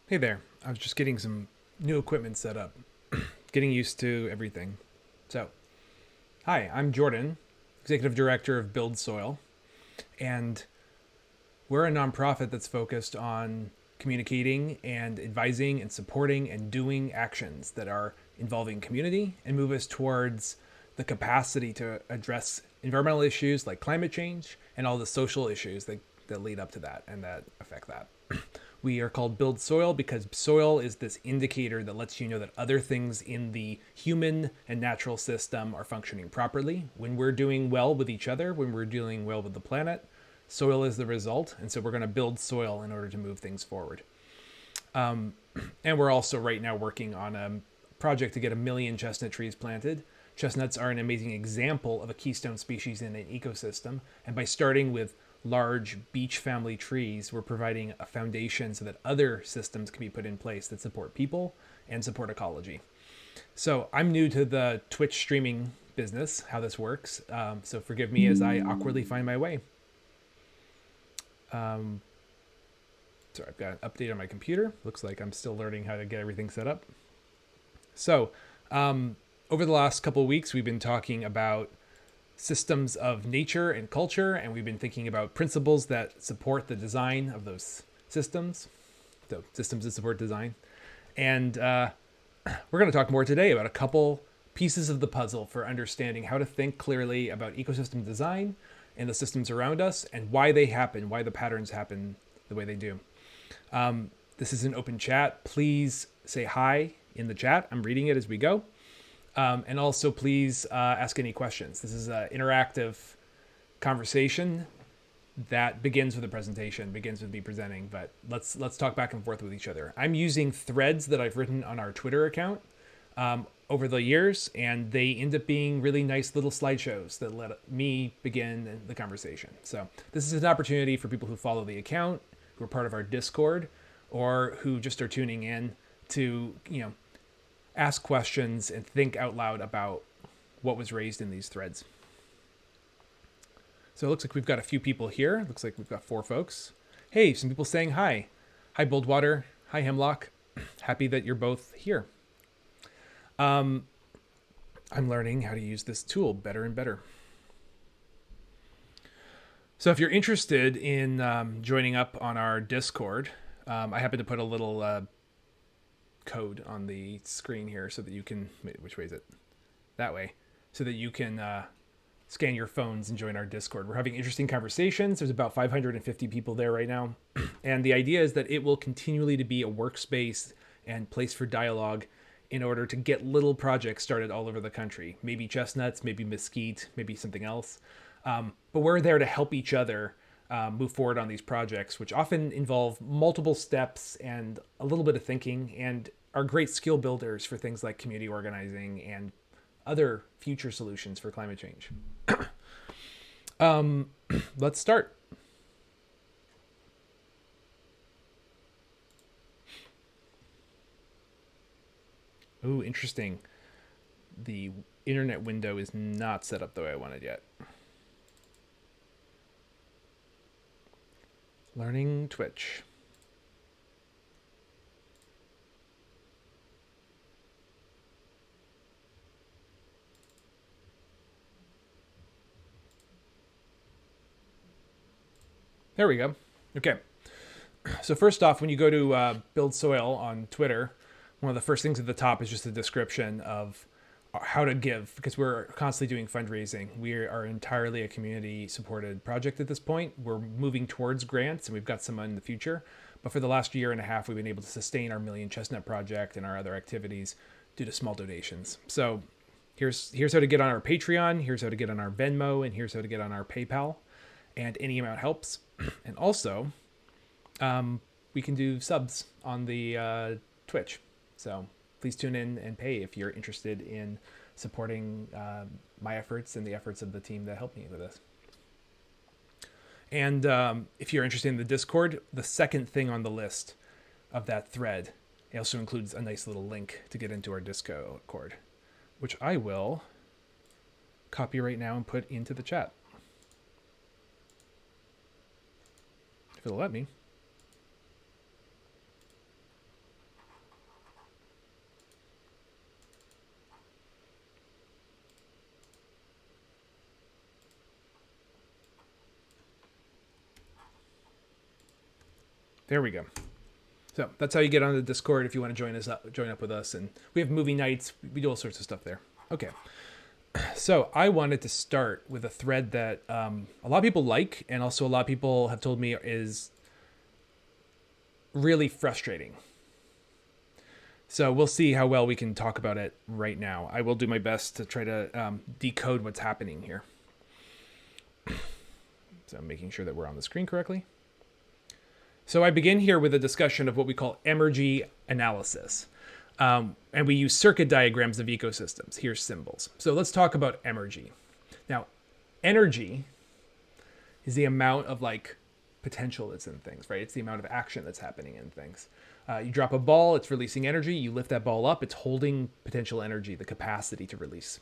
Hey there. I was just getting some new equipment set up, getting used to everything. So, hi, I'm Jordan, Executive Director of BuildSoil, and we're a nonprofit that's focused on communicating and advising and supporting and doing actions that are involving community and move us towards the capacity to address environmental issues like climate change and all the social issues that lead up to that and that affect that. We are called Build Soil because soil is this indicator that lets you know that other things in the human and natural system are functioning properly. When we're doing well with each other, when we're doing well with the planet, soil is the result. And so we're going to build soil in order to move things forward. And we're also right now working on a project to get 1 million chestnut trees planted. Chestnuts are an amazing example of a keystone species in an ecosystem. And by starting with large beech family trees, we're providing a foundation so that other systems can be put in place that support people and support ecology. So I'm new to the Twitch streaming business, how this works. So forgive me as I awkwardly find my way. So I've got an update on my computer. Looks like I'm still learning how to get everything set up. So over the last couple of weeks, we've been talking about systems of nature and culture, and we've been thinking about principles that support the design of those systems. So systems that support design. And we're going to talk more today about a couple pieces of the puzzle for understanding how to think clearly about ecosystem design and the systems around us and why they happen, why the patterns happen the way they do. This is an open chat. Please say hi in the chat. I'm reading it as we go. And also, please ask any questions. This is an interactive conversation that begins with a presentation, begins with me presenting. But let's talk back and forth with each other. I'm using threads that I've written on our Twitter account over the years, and they end up being really nice little slideshows that let me begin the conversation. So this is an opportunity for people who follow the account, who are part of our Discord, or who just are tuning in to, ask questions and think out loud about what was raised in these threads. So it looks like we've got a few people here. It looks like we've got 4 folks. Hey, some people saying hi. Hi, Boldwater. Hi, Hemlock. Happy that you're both here. I'm learning how to use this tool better and better. So if you're interested in joining up on our Discord, I happen to put a little code on the screen here so that you can, which way is it? That way. So that you can scan your phones and join our Discord. We're having interesting conversations. There's about 550 people there right now. And the idea is that it will continually to be a workspace and place for dialogue in order to get little projects started all over the country. Maybe chestnuts, maybe mesquite, maybe something else. But we're there to help each other move forward on these projects, which often involve multiple steps and a little bit of thinking and are great skill builders for things like community organizing and other future solutions for climate change. Let's start. Ooh, interesting. The internet window is not set up the way I wanted yet. Learning Twitch. There we go. Okay. So first off, when you go to Build Soil on Twitter, one of the first things at the top is just a description of how to give, because we're constantly doing fundraising. We are entirely a community supported project at this point. We're moving towards grants and we've got some in the future. But for the last year and a half, we've been able to sustain our 1 Million Chestnut project and our other activities due to small donations. So here's how to get on our Patreon, here's how to get on our Venmo, and here's how to get on our PayPal. And any amount helps. And also, we can do subs on the Twitch. So please tune in and pay if you're interested in supporting my efforts and the efforts of the team that helped me with this. And if you're interested in the Discord, the second thing on the list of that thread, it also includes a nice little link to get into our Discord, which I will copy right now and put into the chat. If it'll let me. There we go. So that's how you get on the Discord if you want to join up with us. And we have movie nights. We do all sorts of stuff there. Okay. So I wanted to start with a thread that a lot of people like, and also a lot of people have told me is really frustrating. So we'll see how well we can talk about it right now. I will do my best to try to decode what's happening here. So I'm making sure that we're on the screen correctly. So I begin here with a discussion of what we call energy analysis. And we use circuit diagrams of ecosystems. Here's symbols. So let's talk about energy. Now, energy is the amount of potential that's in things, right? It's the amount of action that's happening in things. You drop a ball, it's releasing energy. You lift that ball up, it's holding potential energy, the capacity to release.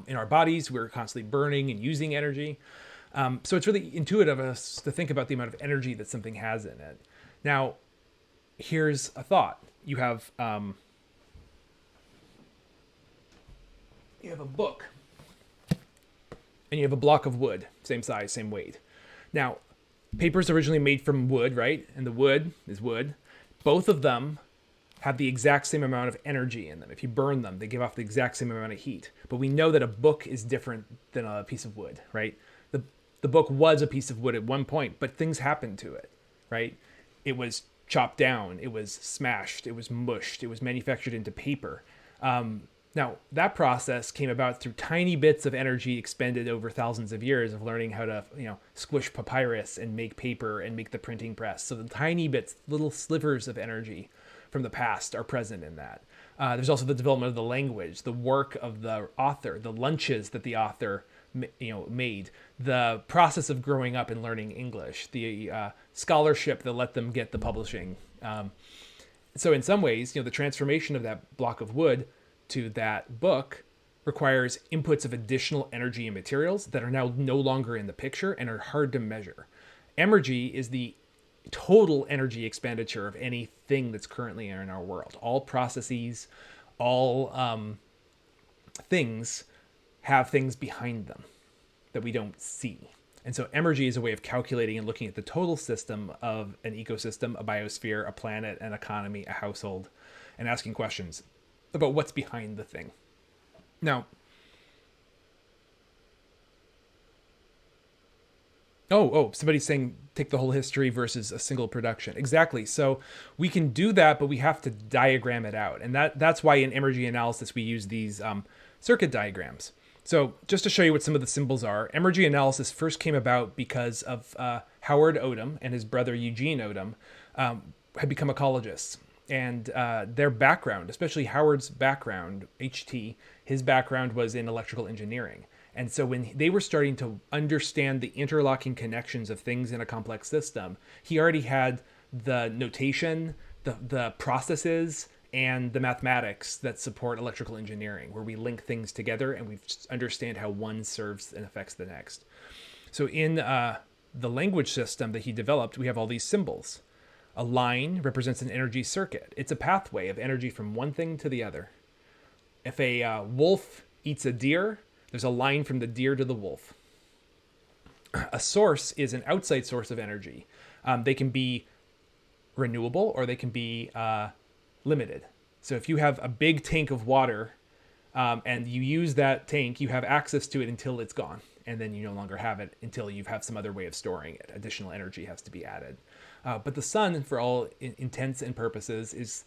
In our bodies, we're constantly burning and using energy. So it's really intuitive of us to think about the amount of energy that something has in it. Now, here's a thought. You have a book, and you have a block of wood, same size, same weight. Now, paper is originally made from wood, right? And the wood is wood. Both of them have the exact same amount of energy in them. If you burn them, they give off the exact same amount of heat. But we know that a book is different than a piece of wood, right? The book was a piece of wood at one point, but things happened to it, right? It was chopped down, it was smashed, it was mushed, it was manufactured into paper. Now, that process came about through tiny bits of energy expended over thousands of years of learning how to, squish papyrus and make paper and make the printing press. So the tiny bits, little slivers of energy from the past are present in that. There's also the development of the language, the work of the author, the lunches that the author made, the process of growing up and learning English, the scholarship that let them get the publishing. So in some ways, the transformation of that block of wood to that book requires inputs of additional energy and materials that are now no longer in the picture and are hard to measure. Energy is the total energy expenditure of anything that's currently in our world. All processes, all things have things behind them that we don't see. And so energy is a way of calculating and looking at the total system of an ecosystem, a biosphere, a planet, an economy, a household, and asking questions about what's behind the thing. Now, somebody's saying take the whole history versus a single production. Exactly. So we can do that, but we have to diagram it out. And that's why in energy analysis we use these circuit diagrams. So just to show you what some of the symbols are, energy analysis first came about because of Howard Odum and his brother Eugene Odum had become ecologists. And their background, especially Howard's background, HT, his background was in electrical engineering. And so when they were starting to understand the interlocking connections of things in a complex system, he already had the notation, the processes, and the mathematics that support electrical engineering, where we link things together and we understand how one serves and affects the next. So in the language system that he developed, we have all these symbols. A line represents an energy circuit. It's a pathway of energy from one thing to the other. If a wolf eats a deer, there's a line from the deer to the wolf. A source is an outside source of energy. They can be renewable or they can be limited. So if you have a big tank of water and you use that tank, you have access to it until it's gone. And then you no longer have it until you have some other way of storing it. Additional energy has to be added. But the sun, for all intents and purposes, is,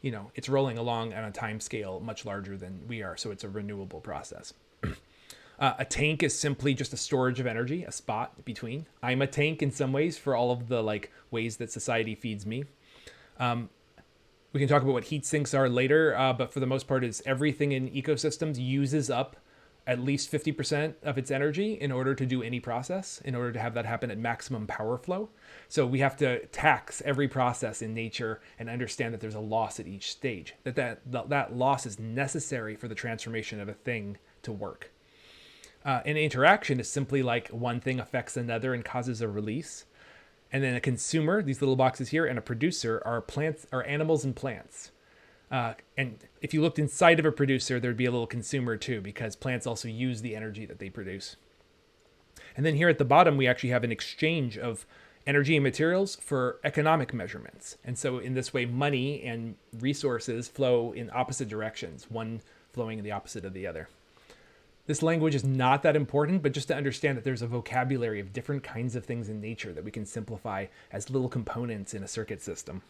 it's rolling along on a time scale much larger than we are. So it's a renewable process. A tank is simply just a storage of energy, a spot between. I'm a tank in some ways for all of the ways that society feeds me. We can talk about what heat sinks are later, but for the most part, is everything in ecosystems uses up at least 50% of its energy in order to do any process, in order to have that happen at maximum power flow. So we have to tax every process in nature and understand that there's a loss at each stage, that loss is necessary for the transformation of a thing to work. An interaction is simply like one thing affects another and causes a release. And then a consumer, these little boxes here, and a producer are plants, are animals and plants. And if you looked inside of a producer, there'd be a little consumer too, because plants also use the energy that they produce. And then here at the bottom, we actually have an exchange of energy and materials for economic measurements. And so in this way, money and resources flow in opposite directions, one flowing in the opposite of the other. This language is not that important, but just to understand that there's a vocabulary of different kinds of things in nature that we can simplify as little components in a circuit system.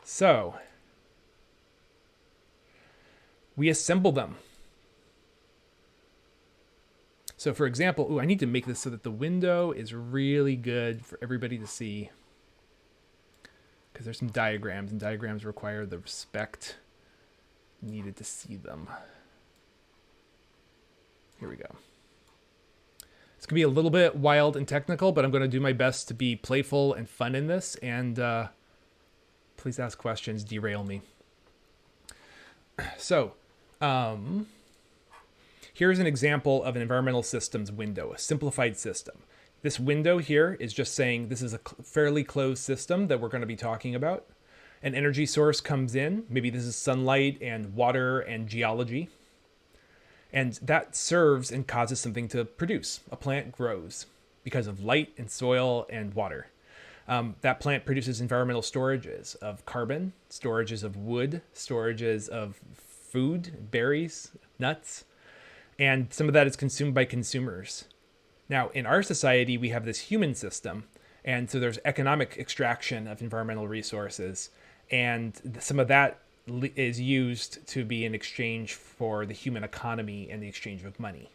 So we assemble them. So for example, I need to make this so that the window is really good for everybody to see, because there's some diagrams, and diagrams require the respect needed to see them. Here we go. It's going to be a little bit wild and technical, but I'm going to do my best to be playful and fun in this, and please ask questions, derail me. So, here's an example of an environmental systems window, a simplified system. This window here is just saying this is a fairly closed system that we're going to be talking about. An energy source comes in, maybe this is sunlight and water and geology, and that serves and causes something to produce. A plant grows because of light and soil and water. That plant produces environmental storages of carbon, storages of wood, storages of food, berries, nuts, and some of that is consumed by consumers. Now, in our society, we have this human system, and so there's economic extraction of environmental resources, and some of that is used to be in exchange for the human economy and the exchange of money.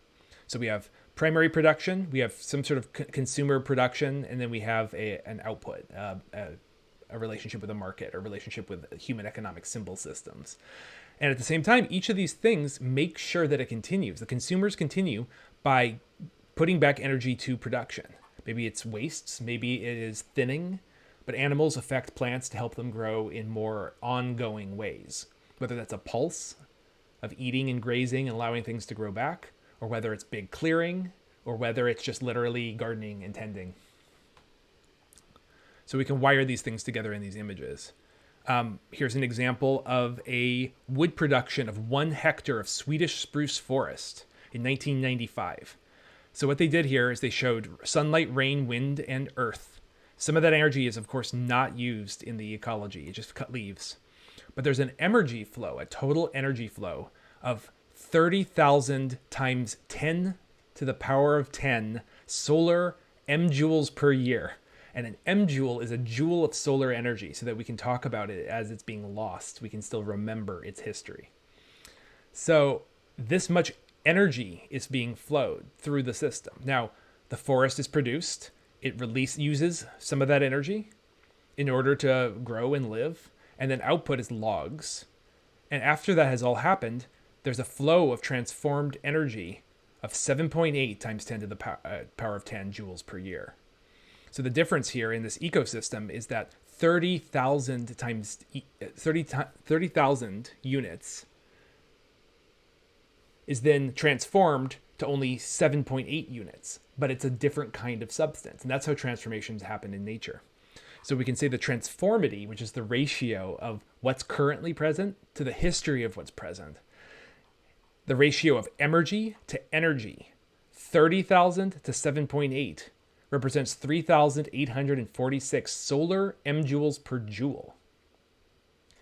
So we have primary production, we have some sort of consumer production, and then we have an output, a relationship with a market, a relationship with human economic symbol systems. And at the same time, each of these things make sure that it continues. The consumers continue by putting back energy to production. Maybe it's wastes, maybe it is thinning, but animals affect plants to help them grow in more ongoing ways. Whether that's a pulse of eating and grazing and allowing things to grow back, or whether it's big clearing, or whether it's just literally gardening and tending. So we can wire these things together in these images. Here's an example of a wood production of 1 hectare of Swedish spruce forest in 1995. So what they did here is they showed sunlight, rain, wind, and earth. Some of that energy is, of course, not used in the ecology. It just cut leaves. But there's an energy flow, a total energy flow of 30,000 times 10 to the power of 10 solar M-joules per year. And an M-joule is a joule of solar energy, so that we can talk about it as it's being lost. We can still remember its history. So this much energy is being flowed through the system. Now, the forest is produced. It uses some of that energy in order to grow and live. And then output is logs. And after that has all happened, there's a flow of transformed energy of 7.8 times 10 to the power of 10 joules per year. So the difference here in this ecosystem is that 30,000 times 30,000 units is then transformed to only 7.8 units, but it's a different kind of substance. And that's how transformations happen in nature. So we can say the transformity, which is the ratio of what's currently present to the history of what's present. The ratio of emergy to energy, 30,000 to 7.8, represents 3,846 solar M-joules per joule.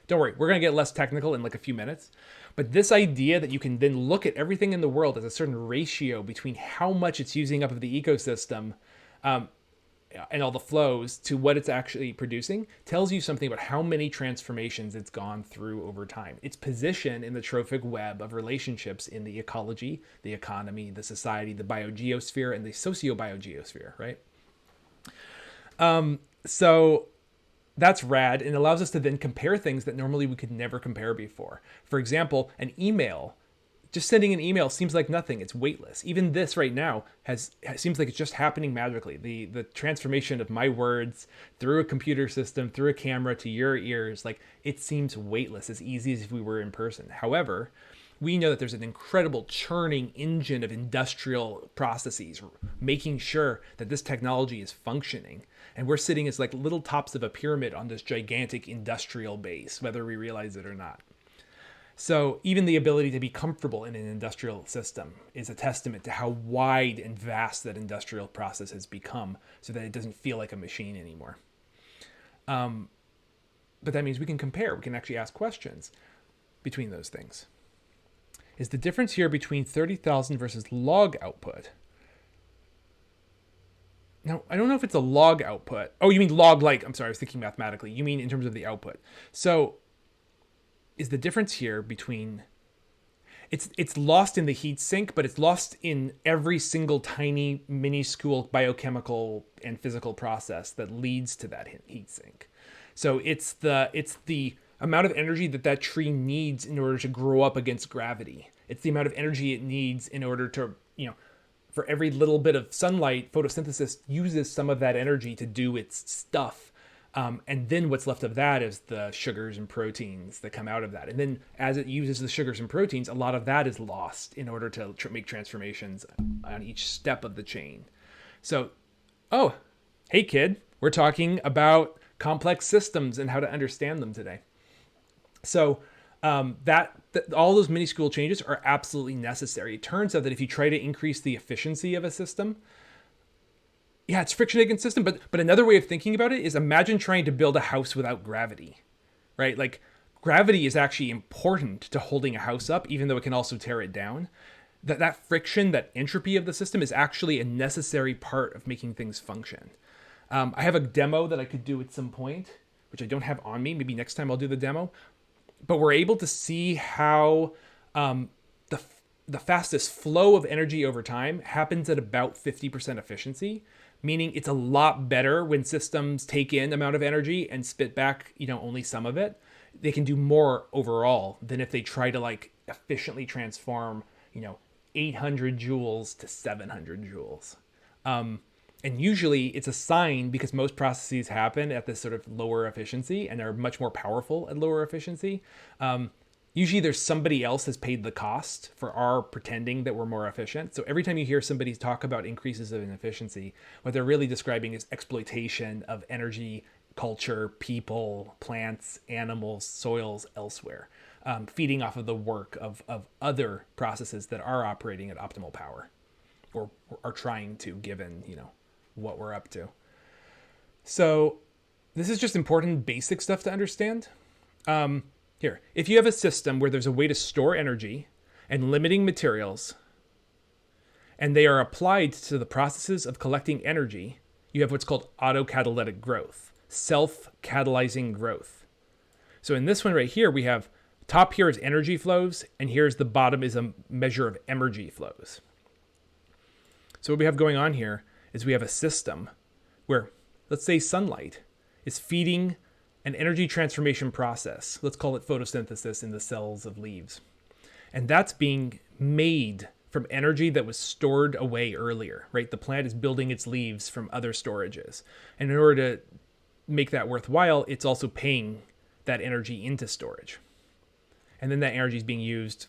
Don't worry, we're going to get less technical in like a few minutes. But this idea that you can then look at everything in the world as a certain ratio between how much it's using up of the ecosystem and all the flows to what it's actually producing tells you something about how many transformations it's gone through over time. Its position in the trophic web of relationships in the ecology, the economy, the society, the biogeosphere, and the socio-biogeosphere, right? So that's rad, and allows us to then compare things that normally we could never compare before. For example, an email. Just sending an email seems like nothing. It's weightless. Even this right now seems like it's just happening magically. The transformation of my words through a computer system, through a camera to your ears, like it seems weightless, as easy as if we were in person. However, we know that there's an incredible churning engine of industrial processes, making sure that this technology is functioning. And we're sitting as like little tops of a pyramid on this gigantic industrial base, whether we realize it or not. So even the ability to be comfortable in an industrial system is a testament to how wide and vast that industrial process has become, so that it doesn't feel like a machine anymore. But that means we can compare. We can actually ask questions between those things. Is the difference here between 30,000 versus log output? Now, I don't know if it's a log output. Oh, you mean log like, I'm sorry, I was thinking mathematically. You mean in terms of the output. So is the difference here between, it's lost in the heat sink, but it's lost in every single tiny minuscule biochemical and physical process that leads to that heat sink. So it's the amount of energy that tree needs in order to grow up against gravity. It's the amount of energy it needs in order to, for every little bit of sunlight, photosynthesis uses some of that energy to do its stuff. And then what's left of that is the sugars and proteins that come out of that. And then as it uses the sugars and proteins, a lot of that is lost in order to make transformations on each step of the chain. So, oh, hey kid, we're talking about complex systems and how to understand them today. So all those minuscule changes are absolutely necessary. It turns out that if you try to increase the efficiency of a system, yeah, it's friction against system, but another way of thinking about it is imagine trying to build a house without gravity, right? Like gravity is actually important to holding a house up, even though it can also tear it down. That friction, that entropy of the system is actually a necessary part of making things function. I have a demo that I could do at some point, which I don't have on me. Maybe next time I'll do the demo. But we're able to see how the fastest flow of energy over time happens at about 50% efficiency, meaning it's a lot better when systems take in amount of energy and spit back, only some of it. They can do more overall than if they try to efficiently transform, 800 joules to 700 joules. And usually it's a sign, because most processes happen at this sort of lower efficiency and are much more powerful at lower efficiency. Usually there's somebody else has paid the cost for our pretending that we're more efficient. So every time you hear somebody talk about increases of inefficiency, what they're really describing is exploitation of energy, culture, people, plants, animals, soils elsewhere, feeding off of the work of other processes that are operating at optimal power, or are trying to, given, what we're up to. So this is just important basic stuff to understand. Here, if you have a system where there's a way to store energy and limiting materials, and they are applied to the processes of collecting energy, you have what's called autocatalytic growth, self-catalyzing growth. So in this one right here, we have top here is energy flows, and here's the bottom is a measure of emergy flows. So what we have going on here is we have a system where, let's say, sunlight is feeding an energy transformation process. Let's call it photosynthesis in the cells of leaves. And that's being made from energy that was stored away earlier, right? The plant is building its leaves from other storages. And in order to make that worthwhile, it's also paying that energy into storage. And then that energy is being used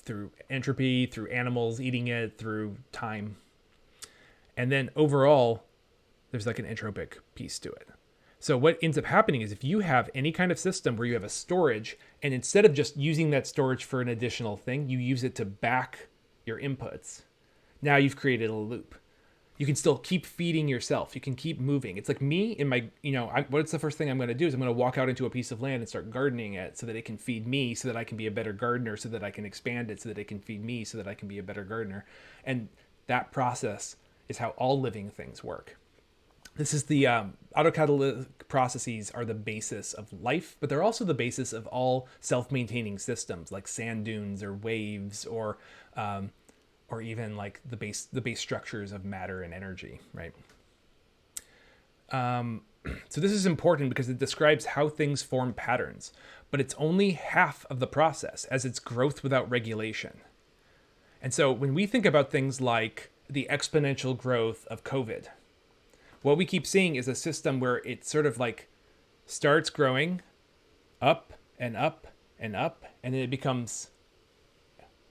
through entropy, through animals eating it, through time. And then overall, there's an entropic piece to it. So what ends up happening is if you have any kind of system where you have a storage, and instead of just using that storage for an additional thing, you use it to back your inputs, now you've created a loop. You can still keep feeding yourself. You can keep moving. It's like me in my, what's the first thing I'm going to do is I'm going to walk out into a piece of land and start gardening it so that it can feed me, so that I can be a better gardener, so that I can expand it, so that it can feed me, so that I can be a better gardener. And that process is how all living things work. This is the autocatalytic processes are the basis of life, but they're also the basis of all self-maintaining systems like sand dunes or waves, or even the base structures of matter and energy, right? So this is important because it describes how things form patterns, but it's only half of the process, as it's growth without regulation. And so when we think about things like the exponential growth of COVID, what we keep seeing is a system where it sort of starts growing up and up and up, and then it becomes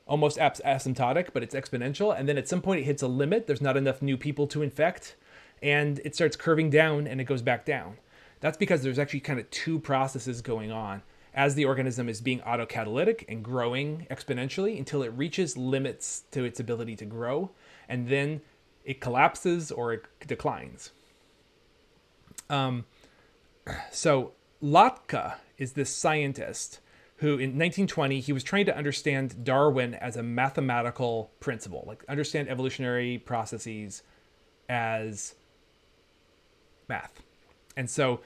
almost asymptotic, but it's exponential. And then at some point it hits a limit. There's not enough new people to infect, and it starts curving down and it goes back down. That's because there's actually kind of two processes going on as the organism is being autocatalytic and growing exponentially until it reaches limits to its ability to grow, and then it collapses or it declines. So Lotka is this scientist who in 1920, he was trying to understand Darwin as a mathematical principle, like understand evolutionary processes as math. And so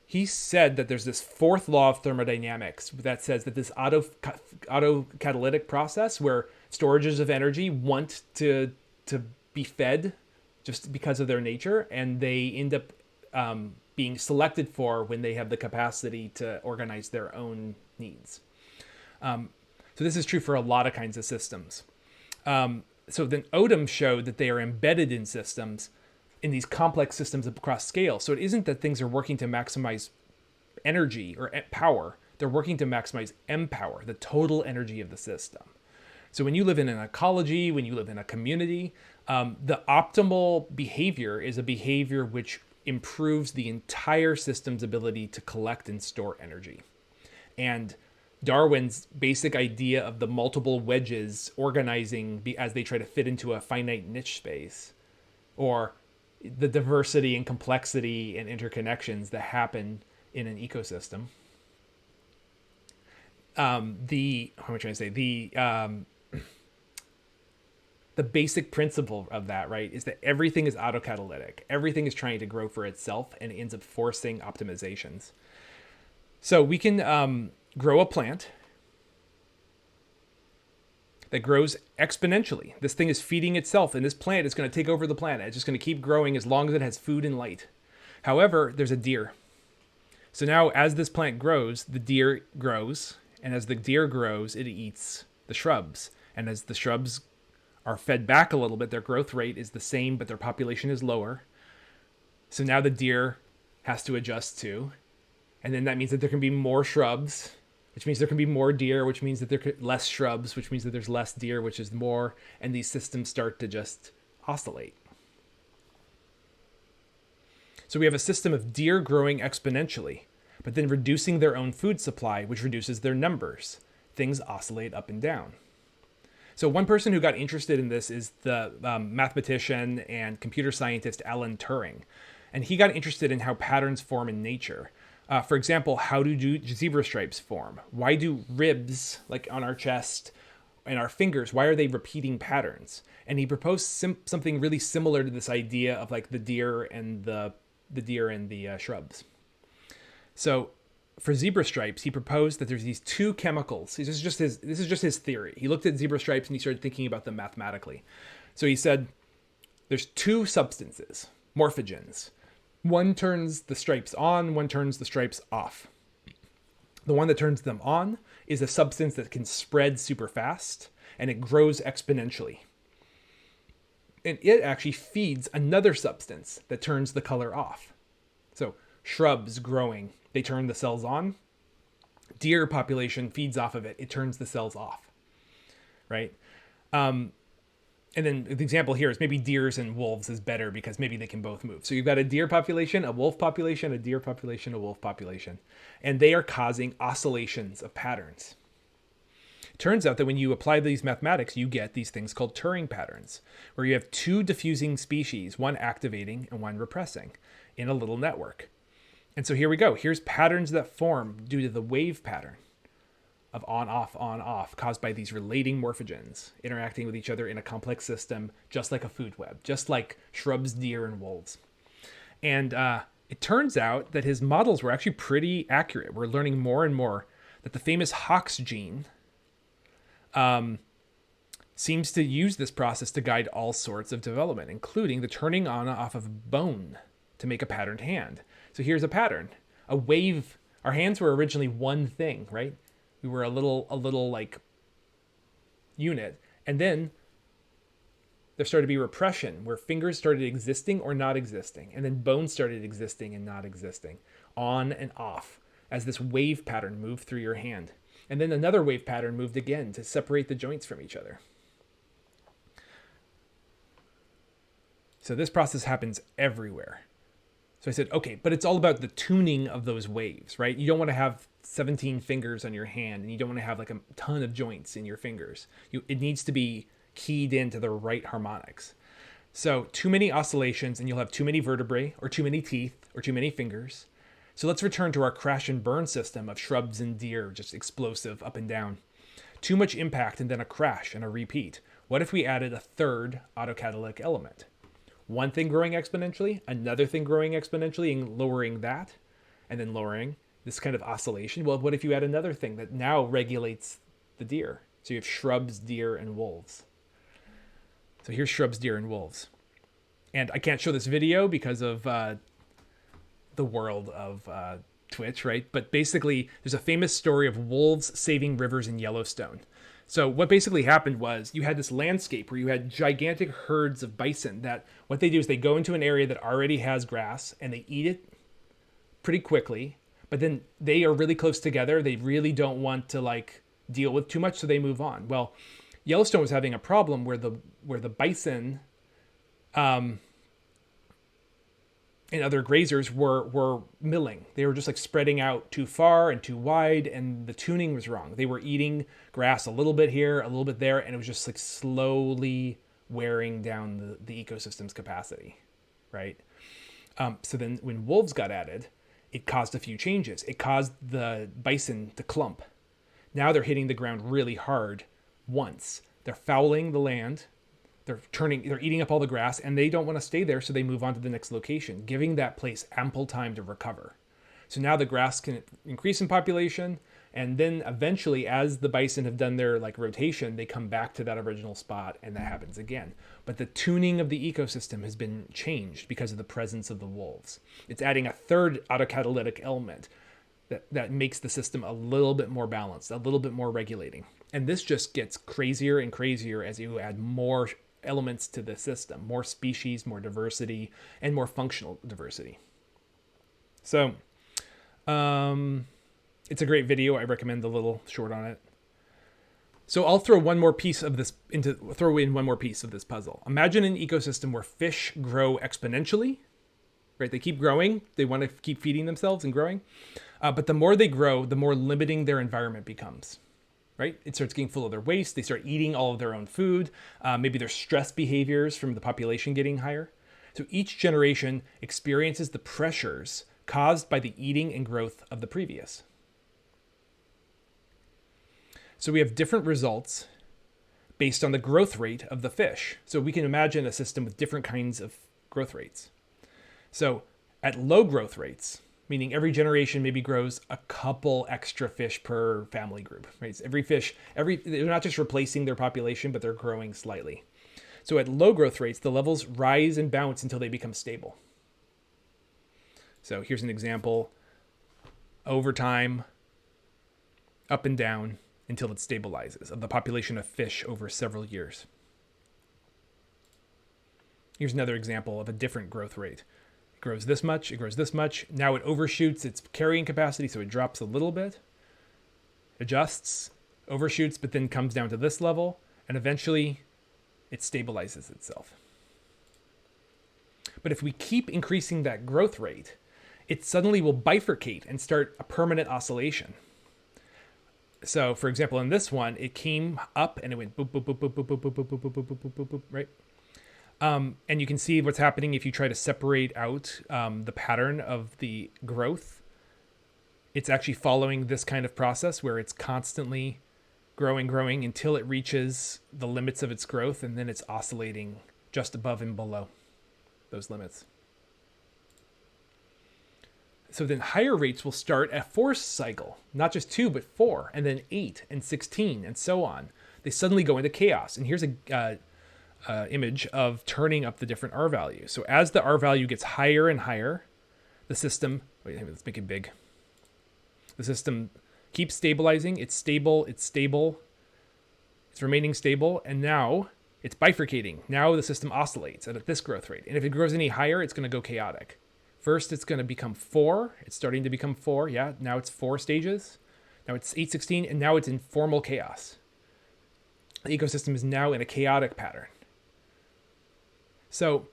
he said that there's this fourth law of thermodynamics that says that this autocatalytic process where storages of energy want to be fed just because of their nature, and they end up being selected for when they have the capacity to organize their own needs. So this is true for a lot of kinds of systems. So then Odom showed that they are embedded in systems, in these complex systems across scale. So it isn't that things are working to maximize energy or power. They're working to maximize M-power, the total energy of the system. So when you live in an ecology, when you live in a community, the optimal behavior is a behavior which improves the entire system's ability to collect and store energy. And Darwin's basic idea of the multiple wedges organizing as they try to fit into a finite niche space, or the diversity and complexity and interconnections that happen in an ecosystem. The basic principle of that, right, is that everything is autocatalytic. Everything is trying to grow for itself and it ends up forcing optimizations. So we can grow a plant that grows exponentially. This thing is feeding itself, and this plant is going to take over the planet. It's just going to keep growing as long as it has food and light. However, there's a deer. So now as this plant grows, the deer grows, and as the deer grows, it eats the shrubs. And as the shrubs are fed back a little bit, their growth rate is the same, but their population is lower. So now the deer has to adjust too. And then that means that there can be more shrubs, which means there can be more deer, which means that there could less shrubs, which means that there's less deer, which is more, and these systems start to just oscillate. So we have a system of deer growing exponentially, but then reducing their own food supply, which reduces their numbers. Things oscillate up and down. So one person who got interested in this is the mathematician and computer scientist Alan Turing. And he got interested in how patterns form in nature. For example, how do zebra stripes form? Why do ribs, like on our chest and our fingers, why are they repeating patterns? And he proposed something really similar to this idea of like the deer and the shrubs. So for zebra stripes, he proposed that there's these two chemicals. This is just his theory. He looked at zebra stripes and he started thinking about them mathematically. So he said there's two substances, morphogens. One turns the stripes on, one turns the stripes off. The one that turns them on is a substance that can spread super fast, and it grows exponentially. And it actually feeds another substance that turns the color off. So shrubs growing, they turn the cells on. Deer population feeds off of it. It turns the cells off, right? And then the example here is maybe deers and wolves is better because maybe they can both move. So you've got a deer population, a wolf population, a deer population, a wolf population. And they are causing oscillations of patterns. It turns out that when you apply these mathematics, you get these things called Turing patterns, where you have two diffusing species, one activating and one repressing in a little network. And so here we go. Here's patterns that form due to the wave pattern of on, off, caused by these relating morphogens interacting with each other in a complex system, just like a food web, just like shrubs, deer, and wolves. And it turns out that his models were actually pretty accurate. We're learning more and more that the famous Hox gene seems to use this process to guide all sorts of development, including the turning on and off of bone to make a patterned hand. So here's a pattern, a wave. Our hands were originally one thing, right? We were a little like unit. And then there started to be repression where fingers started existing or not existing. And then bones started existing and not existing, on and off, as this wave pattern moved through your hand. And then another wave pattern moved again to separate the joints from each other. So this process happens everywhere. So I said, okay, but it's all about the tuning of those waves, right? You don't want to have 17 fingers on your hand, and you don't want to have like a ton of joints in your fingers. It needs to be keyed into the right harmonics. So too many oscillations and you'll have too many vertebrae or too many teeth or too many fingers. So let's return to our crash and burn system of shrubs and deer, just explosive up and down. Too much impact and then a crash and a repeat. What if we added a third autocatalytic element? One thing growing exponentially, another thing growing exponentially and lowering that, and then lowering this kind of oscillation. Well, what if you add another thing that now regulates the deer? So you have shrubs, deer, and wolves. So here's shrubs, deer, and wolves. And I can't show this video because of the world of Twitch, right? But basically, there's a famous story of wolves saving rivers in Yellowstone. So what basically happened was you had this landscape where you had gigantic herds of bison that what they do is they go into an area that already has grass and they eat it pretty quickly, but then they are really close together. They really don't want to like deal with too much, so they move on. Well, Yellowstone was having a problem where the bison and other grazers were milling. They were just like spreading out too far and too wide, and the tuning was wrong. They were eating grass a little bit here, a little bit there, and it was just like slowly wearing down the ecosystem's capacity, right? So then when wolves got added, it caused a few changes. It caused the bison to clump. Now they're hitting the ground really hard once. They're fouling the land. They're eating up all the grass, and they don't want to stay there, so they move on to the next location, giving that place ample time to recover. So now the grass can increase in population, and then eventually, as the bison have done their like rotation, they come back to that original spot, and that happens again. But the tuning of the ecosystem has been changed because of the presence of the wolves. It's adding a third autocatalytic element that makes the system a little bit more balanced, a little bit more regulating. And this just gets crazier and crazier as you add more elements to the system, more species, more diversity, and more functional diversity. So it's a great video. I recommend the little short on it. So I'll throw in one more piece of this puzzle. Imagine an ecosystem where fish grow exponentially, right? They keep growing. They want to keep feeding themselves and growing. But the more they grow, the more limiting their environment becomes. Right? It starts getting full of their waste. They start eating all of their own food. Maybe there's stress behaviors from the population getting higher. So each generation experiences the pressures caused by the eating and growth of the previous. So we have different results based on the growth rate of the fish. So we can imagine a system with different kinds of growth rates. So at low growth rates, meaning every generation maybe grows a couple extra fish per family group, right? So they're not just replacing their population, but they're growing slightly. So at low growth rates, the levels rise and bounce until they become stable. So here's an example. Over time, up and down until it stabilizes of the population of fish over several years. Here's another example of a different growth rate. Grows this much, it grows this much. Now it overshoots its carrying capacity, so it drops a little bit, adjusts, overshoots, but then comes down to this level, and eventually it stabilizes itself. But if we keep increasing that growth rate, it suddenly will bifurcate and start a permanent oscillation. So, for example, in this one, it came up and it went boop, boop, boop, boop, boop, boop, boop, boop, boop, boop, boop, boop, boop, right? And you can see what's happening if you try to separate out the pattern of the growth. It's actually following this kind of process where it's constantly growing until it reaches the limits of its growth, and then it's oscillating just above and below those limits. So then higher rates will start a force cycle, not just 2, but 4, and then 8 and 16, and so on. They suddenly go into chaos. And here's a image of turning up the different R values. So as the R value gets higher and higher, the system, let's make it big. The system keeps stabilizing. It's stable. It's remaining stable. And now it's bifurcating. Now the system oscillates at this growth rate. And if it grows any higher, it's going to go chaotic. First, it's going to become 4. It's starting to become 4. Yeah, now it's 4 stages. Now it's 8, 16, and now it's in formal chaos. The ecosystem is now in a chaotic pattern. So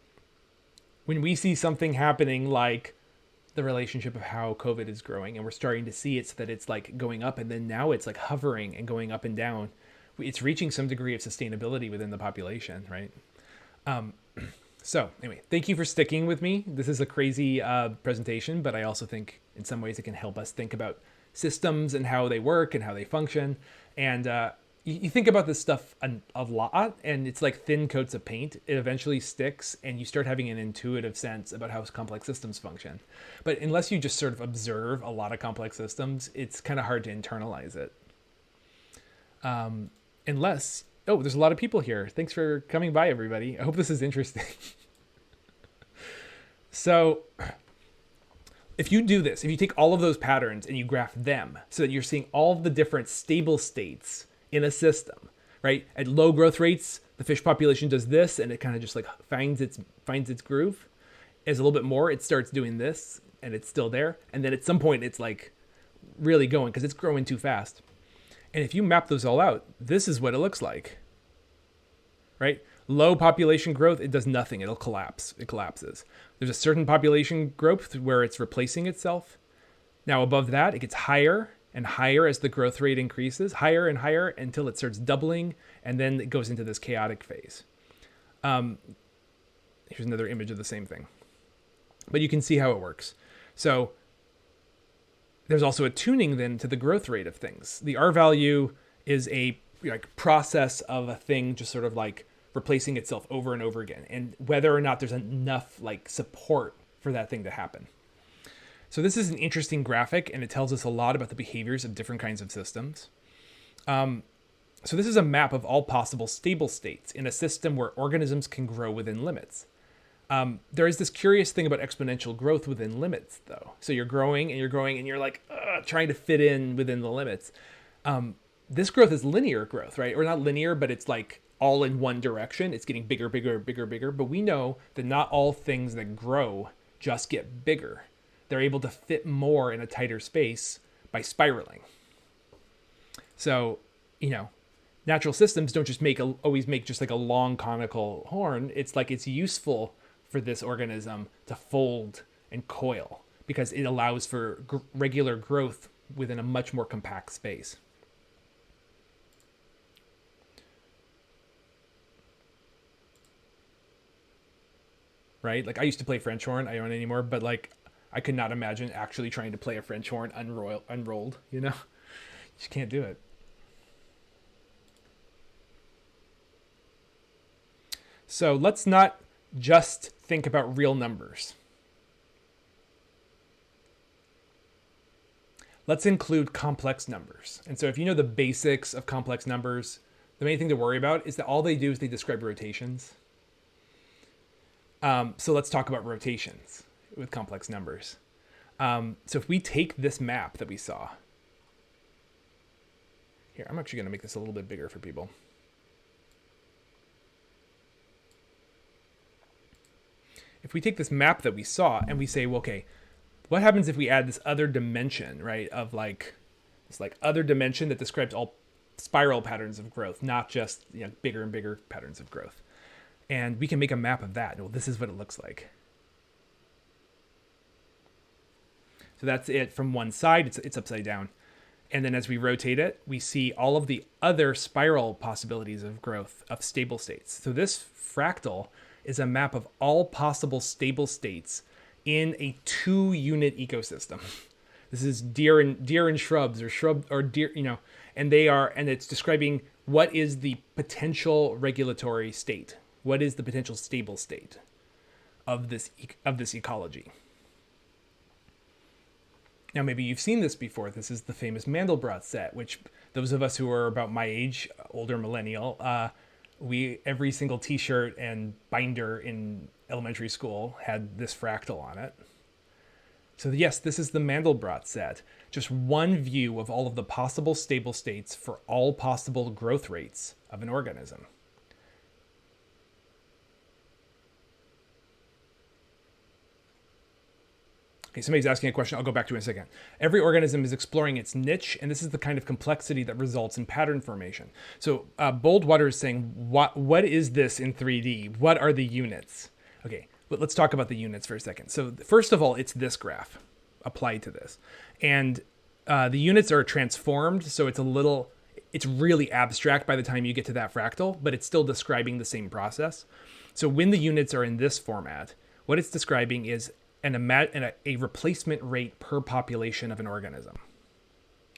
when we see something happening like the relationship of how COVID is growing, and we're starting to see it so that it's like going up, and then now it's like hovering and going up and down. It's reaching some degree of sustainability within the population, right? So anyway, thank you for sticking with me. This is a crazy presentation, but I also think in some ways it can help us think about systems and how they work and how they function. And you think about this stuff a lot, and it's like thin coats of paint. It eventually sticks, and you start having an intuitive sense about how complex systems function. But unless you just sort of observe a lot of complex systems, it's kind of hard to internalize it. Unless, oh, there's a lot of people here. Thanks for coming by, everybody. I hope this is interesting. So if you do this, if you take all of those patterns and you graph them so that you're seeing all of the different stable states in a system, right? At low growth rates, the fish population does this, and it kind of just like finds its groove. As a little bit more, it starts doing this, and it's still there. And then at some point, it's like really going because it's growing too fast. And if you map those all out, this is what it looks like, right? Low population growth, it does nothing. It'll collapse. It collapses. There's a certain population growth where it's replacing itself. Now above that, it gets higher and higher as the growth rate increases, higher and higher until it starts doubling, and then it goes into this chaotic phase. Here's another image of the same thing. But you can see how it works. So there's also a tuning then to the growth rate of things. The R value is a process of a thing just sort of like replacing itself over and over again, and whether or not there's enough like support for that thing to happen. So this is an interesting graphic, and it tells us a lot about the behaviors of different kinds of systems. So this is a map of all possible stable states in a system where organisms can grow within limits. There is this curious thing about exponential growth within limits, though. So you're growing and you're like trying to fit in within the limits. This growth is linear growth, right? Or not linear, but it's like all in one direction. It's getting bigger, bigger, bigger, bigger. But we know that not all things that grow just get bigger. They're able to fit more in a tighter space by spiraling. So, natural systems don't just always make just like a long conical horn. It's like it's useful for this organism to fold and coil because it allows for regular growth within a much more compact space. Right? Like I used to play French horn. I don't anymore, but like I could not imagine actually trying to play a French horn unrolled, You just can't do it. So let's not just think about real numbers. Let's include complex numbers. And so if you know the basics of complex numbers, the main thing to worry about is that all they do is they describe rotations. So let's talk about rotations with complex numbers. So if we take this map that we saw, here, I'm actually going to make this a little bit bigger for people. If we take this map that we saw and we say, well, okay, what happens if we add this other dimension, right? Of like this like other dimension that describes all spiral patterns of growth, not just bigger and bigger patterns of growth. And we can make a map of that. Well, this is what it looks like. So that's it from one side. It's upside down. And then as we rotate it, we see all of the other spiral possibilities of growth of stable states. So this fractal is a map of all possible stable states in a 2-unit ecosystem. This is deer and shrubs or deer, and it's describing what is the potential regulatory state. What is the potential stable state of this ecology? Now, maybe you've seen this before. This is the famous Mandelbrot set, which those of us who are about my age, older millennial, every single T-shirt and binder in elementary school had this fractal on it. So yes, this is the Mandelbrot set. Just one view of all of the possible stable states for all possible growth rates of an organism. Okay, somebody's asking a question. I'll go back to it in a second. Every organism is exploring its niche, and this is the kind of complexity that results in pattern formation. So Boldwater is saying, what is this in 3D? What are the units? Okay, let's talk about the units for a second. So first of all, it's this graph. applied to this. And the units are transformed, so it's really abstract by the time you get to that fractal, but it's still describing the same process. So when the units are in this format, what it's describing is a replacement rate per population of an organism.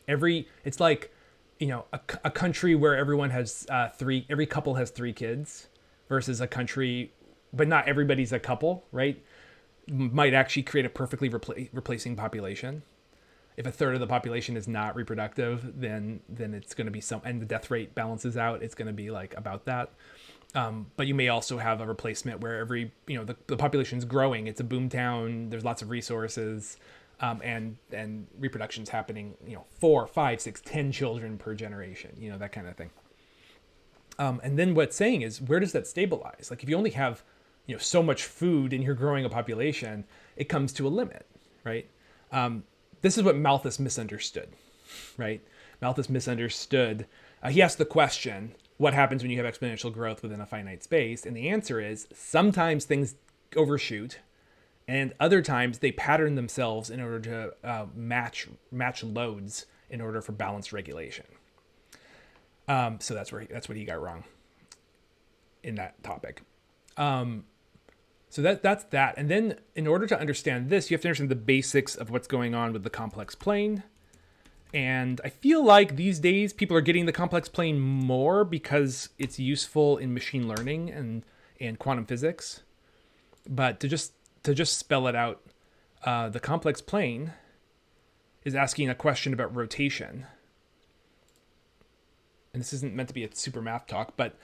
It's like, a country where everyone has every couple has 3 kids, versus a country, but not everybody's a couple, right? Might actually create a perfectly replacing population. If a third of the population is not reproductive, then it's going to be and the death rate balances out. It's going to be like about that. But you may also have a replacement where the population is growing. It's a boom town. There's lots of resources, and reproduction's happening. 4, 5, 6, 10 children per generation. That kind of thing. And then what's saying is, where does that stabilize? Like if you only have so much food and you're growing a population, it comes to a limit, right? This is what Malthus misunderstood, right? Malthus misunderstood. He asked the question, what happens when you have exponential growth within a finite space? And the answer is, sometimes things overshoot, and other times they pattern themselves in order to match loads in order for balanced regulation. So that's what he got wrong in that topic. So that's that. And then in order to understand this, you have to understand the basics of what's going on with the complex plane. And I feel like these days people are getting the complex plane more because it's useful in machine learning and quantum physics. But to just spell it out, the complex plane is asking a question about rotation. And this isn't meant to be a super math talk, but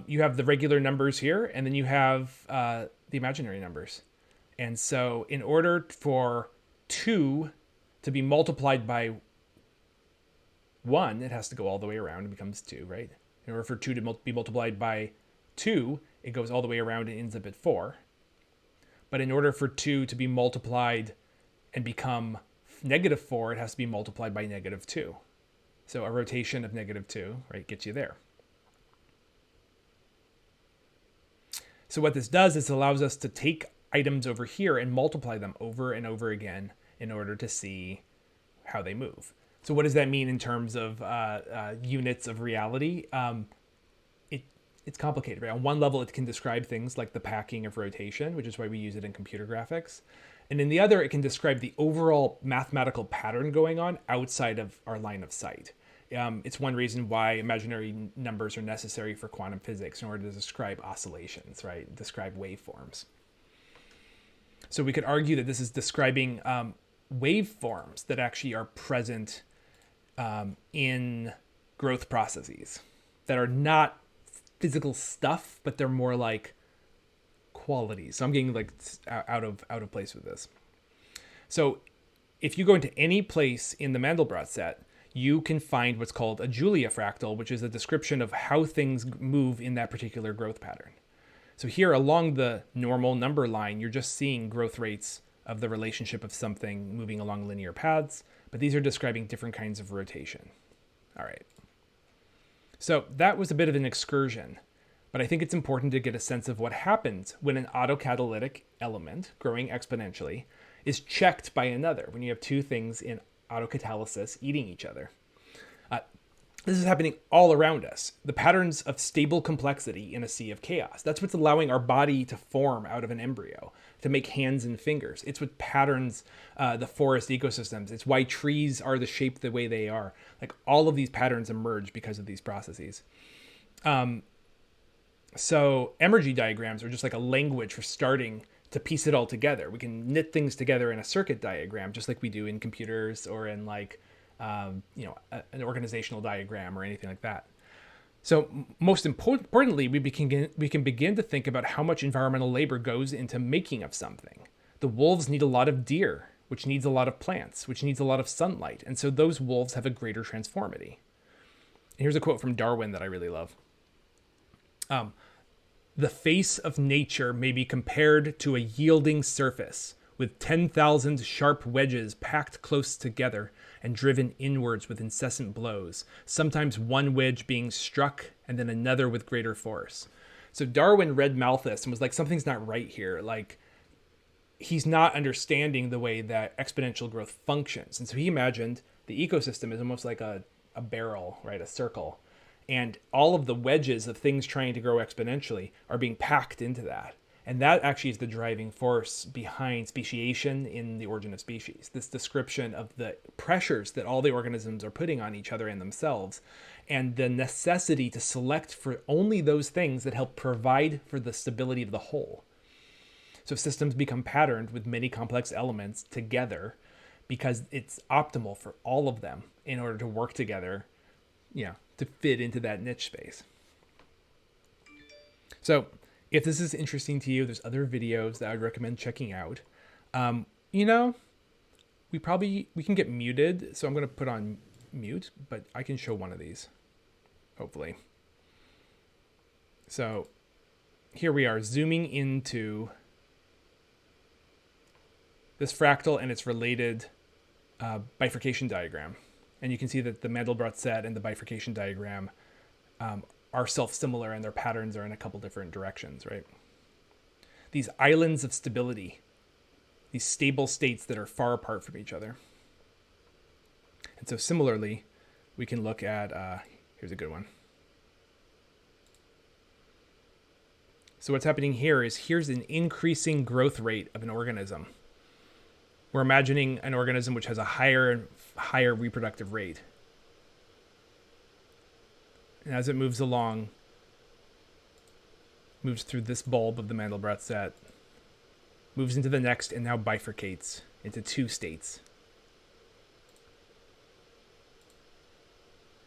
you have the regular numbers here, and then you have the imaginary numbers. And so in order for 2 to be multiplied by 1, it has to go all the way around and becomes 2, right? In order for 2 to be multiplied by 2, it goes all the way around and ends up at 4. But in order for 2 to be multiplied and become -4, it has to be multiplied by -2. So a rotation of -2, right, gets you there. So what this does is it allows us to take items over here and multiply them over and over again in order to see how they move. So what does that mean in terms of units of reality? It's complicated, right? On one level, it can describe things like the packing of rotation, which is why we use it in computer graphics. And in the other, it can describe the overall mathematical pattern going on outside of our line of sight. It's one reason why imaginary numbers are necessary for quantum physics in order to describe oscillations, right? Describe waveforms. So we could argue that this is describing waveforms that actually are present in growth processes that are not physical stuff, but they're more like qualities. So I'm getting like out of place with this. So if you go into any place in the Mandelbrot set, you can find what's called a Julia fractal, which is a description of how things move in that particular growth pattern. So here along the normal number line, you're just seeing growth rates of the relationship of something moving along linear paths, but these are describing different kinds of rotation. All right. So that was a bit of an excursion, but I think it's important to get a sense of what happens when an autocatalytic element growing exponentially is checked by another, when you have two things in autocatalysis eating each other. This is happening all around us. The patterns of stable complexity in a sea of chaos. That's what's allowing our body to form out of an embryo, to make hands and fingers. It's what patterns the forest ecosystems. It's why trees are the shape the way they are. Like all of these patterns emerge because of these processes. So energy diagrams are just like a language for starting to piece it all together. We can knit things together in a circuit diagram, just like we do in computers or in like, an organizational diagram or anything like that. So most importantly, we can begin to think about how much environmental labor goes into making of something. The wolves need a lot of deer, which needs a lot of plants, which needs a lot of sunlight. And so those wolves have a greater transformity. And here's a quote from Darwin that I really love. The face of nature may be compared to a yielding surface with 10,000 sharp wedges packed close together and driven inwards with incessant blows, sometimes one wedge being struck and then another with greater force. So Darwin read Malthus and was like, something's not right here. Like, he's not understanding the way that exponential growth functions. And so he imagined the ecosystem is almost like a barrel, right? A circle. And all of the wedges of things trying to grow exponentially are being packed into that. And that actually is the driving force behind speciation in The Origin of Species. This description of the pressures that all the organisms are putting on each other and themselves, and the necessity to select for only those things that help provide for the stability of the whole. So systems become patterned with many complex elements together because it's optimal for all of them in order to work together, to fit into that niche space. So if this is interesting to you, there's other videos that I would recommend checking out. We can get muted, so I'm going to put on mute, but I can show one of these, hopefully. So here we are zooming into this fractal and its related bifurcation diagram. And you can see that the Mandelbrot set and the bifurcation diagram are self-similar, and their patterns are in a couple different directions, right? These islands of stability, these stable states that are far apart from each other. And so similarly, we can look at, here's a good one. So what's happening here is here's an increasing growth rate of an organism. We're imagining an organism which has a higher reproductive rate. And as it moves along, moves through this bulb of the Mandelbrot set, moves into the next, and now bifurcates into two states.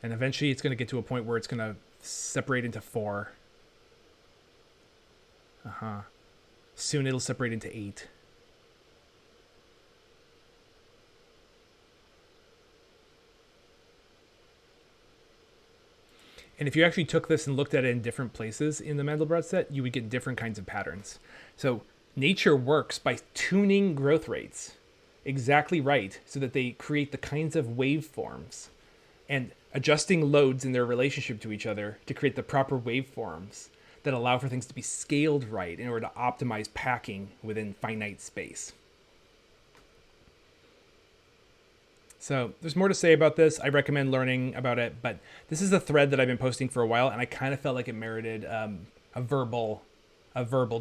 And eventually it's going to get to a point where it's going to separate into four. Soon it'll separate into 8. And if you actually took this and looked at it in different places in the Mandelbrot set, you would get different kinds of patterns. So nature works by tuning growth rates exactly right so that they create the kinds of waveforms and adjusting loads in their relationship to each other to create the proper waveforms that allow for things to be scaled right in order to optimize packing within finite space. So there's more to say about this. I recommend learning about it, but this is a thread that I've been posting for a while, and I kind of felt like it merited a verbal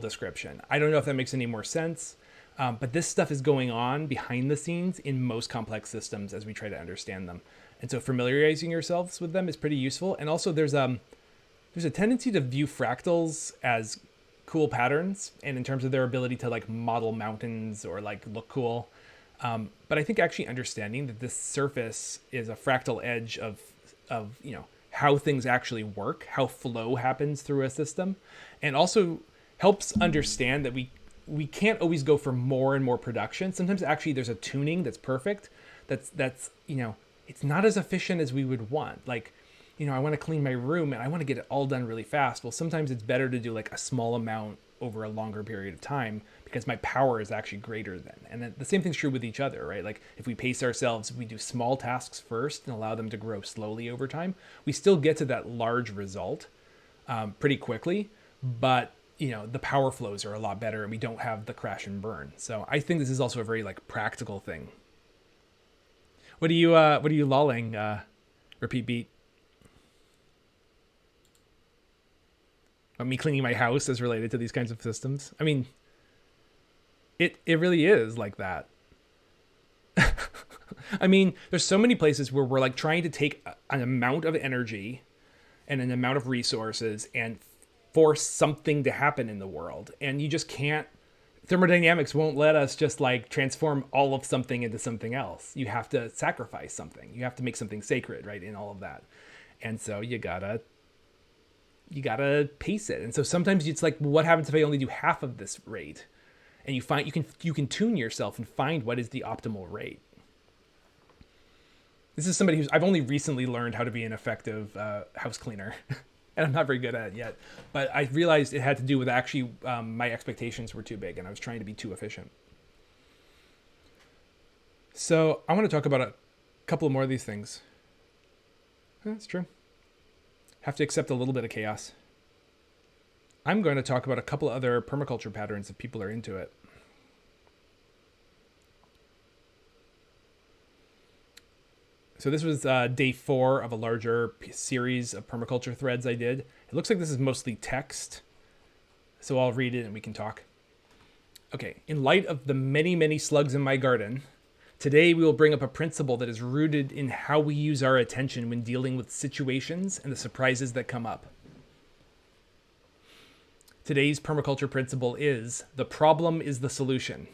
description. I don't know if that makes any more sense, but this stuff is going on behind the scenes in most complex systems as we try to understand them. And so familiarizing yourselves with them is pretty useful. And also there's a tendency to view fractals as cool patterns, and in terms of their ability to like model mountains or like look cool. But I think actually understanding that this surface is a fractal edge of how things actually work, how flow happens through a system, and also helps understand that we can't always go for more and more production. Sometimes actually there's a tuning that's perfect. That's it's not as efficient as we would want. Like, I want to clean my room and I want to get it all done really fast. Well, sometimes it's better to do like a small amount over a longer period of time because my power is actually greater then. And then the same thing's true with each other, right? Like if we pace ourselves, we do small tasks first and allow them to grow slowly over time, we still get to that large result pretty quickly, but the power flows are a lot better and we don't have the crash and burn. So I think this is also a very like practical thing. What are you lolling? Repeat beat. Me cleaning my house is related to these kinds of systems. I mean, it really is like that. I mean, there's so many places where we're like trying to take an amount of energy and an amount of resources and force something to happen in the world. And you just can't, thermodynamics won't let us just like transform all of something into something else. You have to sacrifice something. You have to make something sacred, right, in all of that. And so you gotta pace it. And so sometimes it's like, well, what happens if I only do half of this rate? And you find you can tune yourself and find what is the optimal rate. This is somebody I've only recently learned how to be an effective house cleaner. And I'm not very good at it yet. But I realized it had to do with actually my expectations were too big and I was trying to be too efficient. So I want to talk about a couple more of these things. That's true. Have to accept a little bit of chaos. I'm going to talk about a couple other permaculture patterns if people are into it. So this was day 4 of a larger series of permaculture threads I did. It looks like this is mostly text, so I'll read it and we can talk. Okay, in light of the many, many slugs in my garden, today we will bring up a principle that is rooted in how we use our attention when dealing with situations and the surprises that come up. Today's permaculture principle is, the problem is the solution.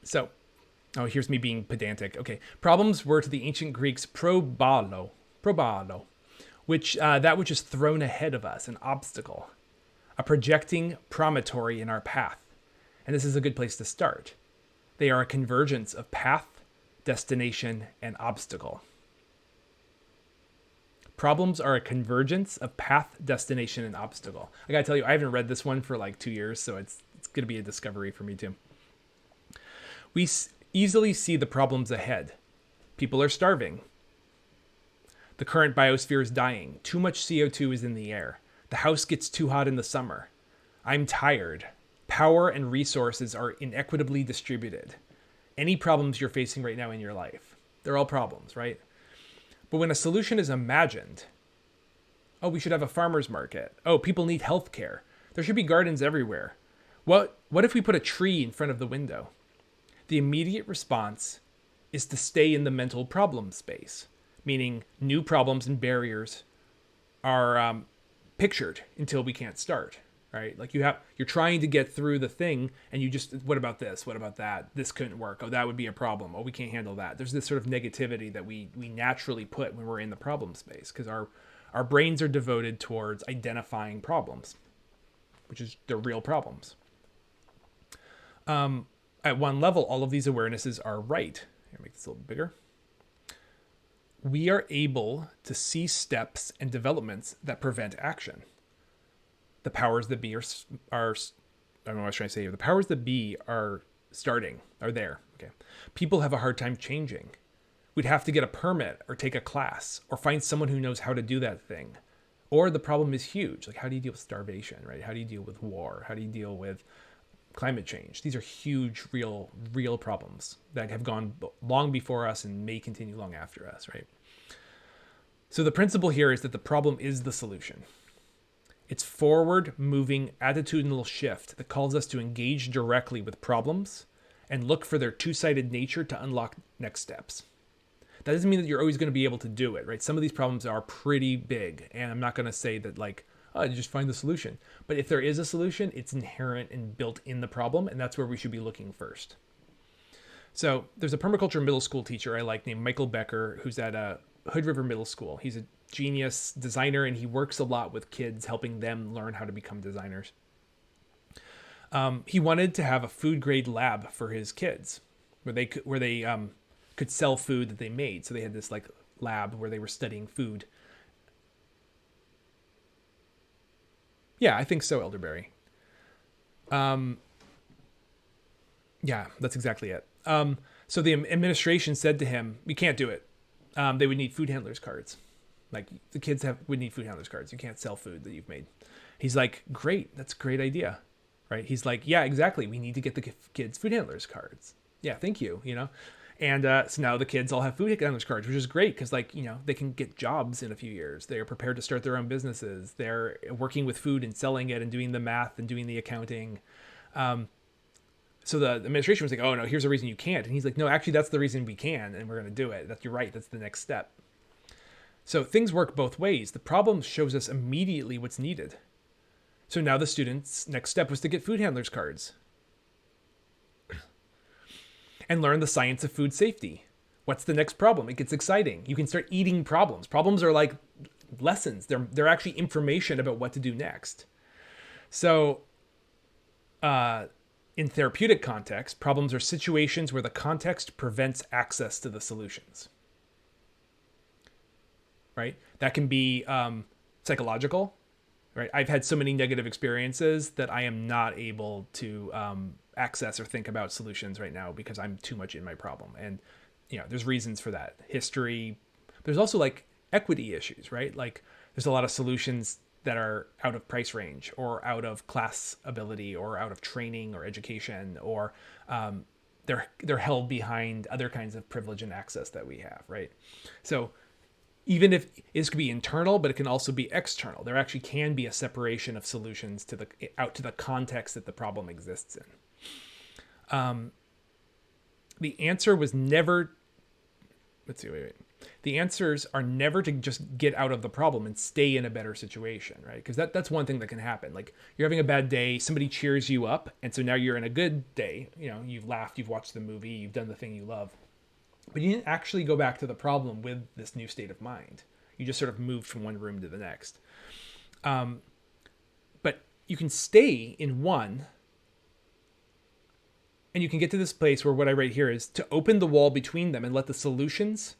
So, here's me being pedantic. Okay, problems were to the ancient Greeks probalo, which that which is thrown ahead of us, an obstacle, a projecting promontory in our path. And this is a good place to start. They are a convergence of path, destination, and obstacle. Problems are a convergence of path, destination, and obstacle. I gotta tell you, I haven't read this one for like 2 years, so it's gonna be a discovery for me too. We easily see the problems ahead. People are starving. The current biosphere is dying. Too much CO2 is in the air. The house gets too hot in the summer. I'm tired. Power and resources are inequitably distributed. Any problems you're facing right now in your life, they're all problems, right? But when a solution is imagined, oh, we should have a farmer's market. Oh, people need health care. There should be gardens everywhere. What if we put a tree in front of the window? The immediate response is to stay in the mental problem space, meaning new problems and barriers are pictured until we can't start, right? Like you're trying to get through the thing and you just, what about this? What about that? This couldn't work. Oh, that would be a problem. Oh, we can't handle that. There's this sort of negativity that we naturally put when we're in the problem space because our brains are devoted towards identifying problems, which is the real problems. At one level, all of these awarenesses are right. I'm gonna make this a little bigger. We are able to see steps and developments that prevent action. The powers that be are I don't know what I was trying to say here. The powers that be are there. Okay. People have a hard time changing. We'd have to get a permit or take a class or find someone who knows how to do that thing. Or the problem is huge. Like how do you deal with starvation, right? How do you deal with war? How do you deal with climate change? These are huge, real problems that have gone long before us and may continue long after us, right? So the principle here is that the problem is the solution. It's forward-moving attitudinal shift that calls us to engage directly with problems and look for their two-sided nature to unlock next steps. That doesn't mean that you're always going to be able to do it, right? Some of these problems are pretty big, and I'm not going to say that like, oh, you just find the solution. But if there is a solution, it's inherent and built in the problem, and that's where we should be looking first. So there's a permaculture middle school teacher I like named Michael Becker, who's at Hood River Middle School. He's a genius designer, and he works a lot with kids, helping them learn how to become designers. He wanted to have a food grade lab for his kids, where they could sell food that they made. So they had this like lab where they were studying food. Yeah, I think so, Elderberry. Yeah, that's exactly it. So the administration said to him, "We can't do it. They would need food handlers cards. Like the kids would need food handlers cards. You can't sell food that you've made." He's like, "Great, that's a great idea." Right? He's like, "Yeah, exactly. We need to get the kids food handlers cards." Yeah, thank you. And so now the kids all have food handlers cards, which is great because they can get jobs in a few years. They're prepared to start their own businesses. They're working with food and selling it and doing the math and doing the accounting. So the administration was like, "Oh no, here's a reason you can't." And he's like, "No, actually that's the reason we can, and we're going to do it. You're right. That's the next step." So things work both ways. The problem shows us immediately what's needed. So now the students' next step was to get food handlers cards and learn the science of food safety. What's the next problem? It gets exciting. You can start eating problems. Problems are like lessons. They're actually information about what to do next. So in therapeutic context, problems are situations where the context prevents access to the solutions. Right? That can be psychological. Right? I've had so many negative experiences that I am not able to access or think about solutions right now because I'm too much in my problem. And there's reasons for that. History. There's also like equity issues, right? Like there's a lot of solutions that are out of price range or out of class ability or out of training or education or they're held behind other kinds of privilege and access that we have, right? So even if this could be internal, but it can also be external. There actually can be a separation of solutions out to the context that the problem exists in. The answer was never. Let's see. Wait. The answers are never to just get out of the problem and stay in a better situation, right? Because that's one thing that can happen. Like you're having a bad day, somebody cheers you up, and so now you're in a good day. You've laughed, you've watched the movie, you've done the thing you love. But you didn't actually go back to the problem with this new state of mind. You just sort of moved from one room to the next. But you can stay in one, and you can get to this place where what I write here is to open the wall between them and let the solutions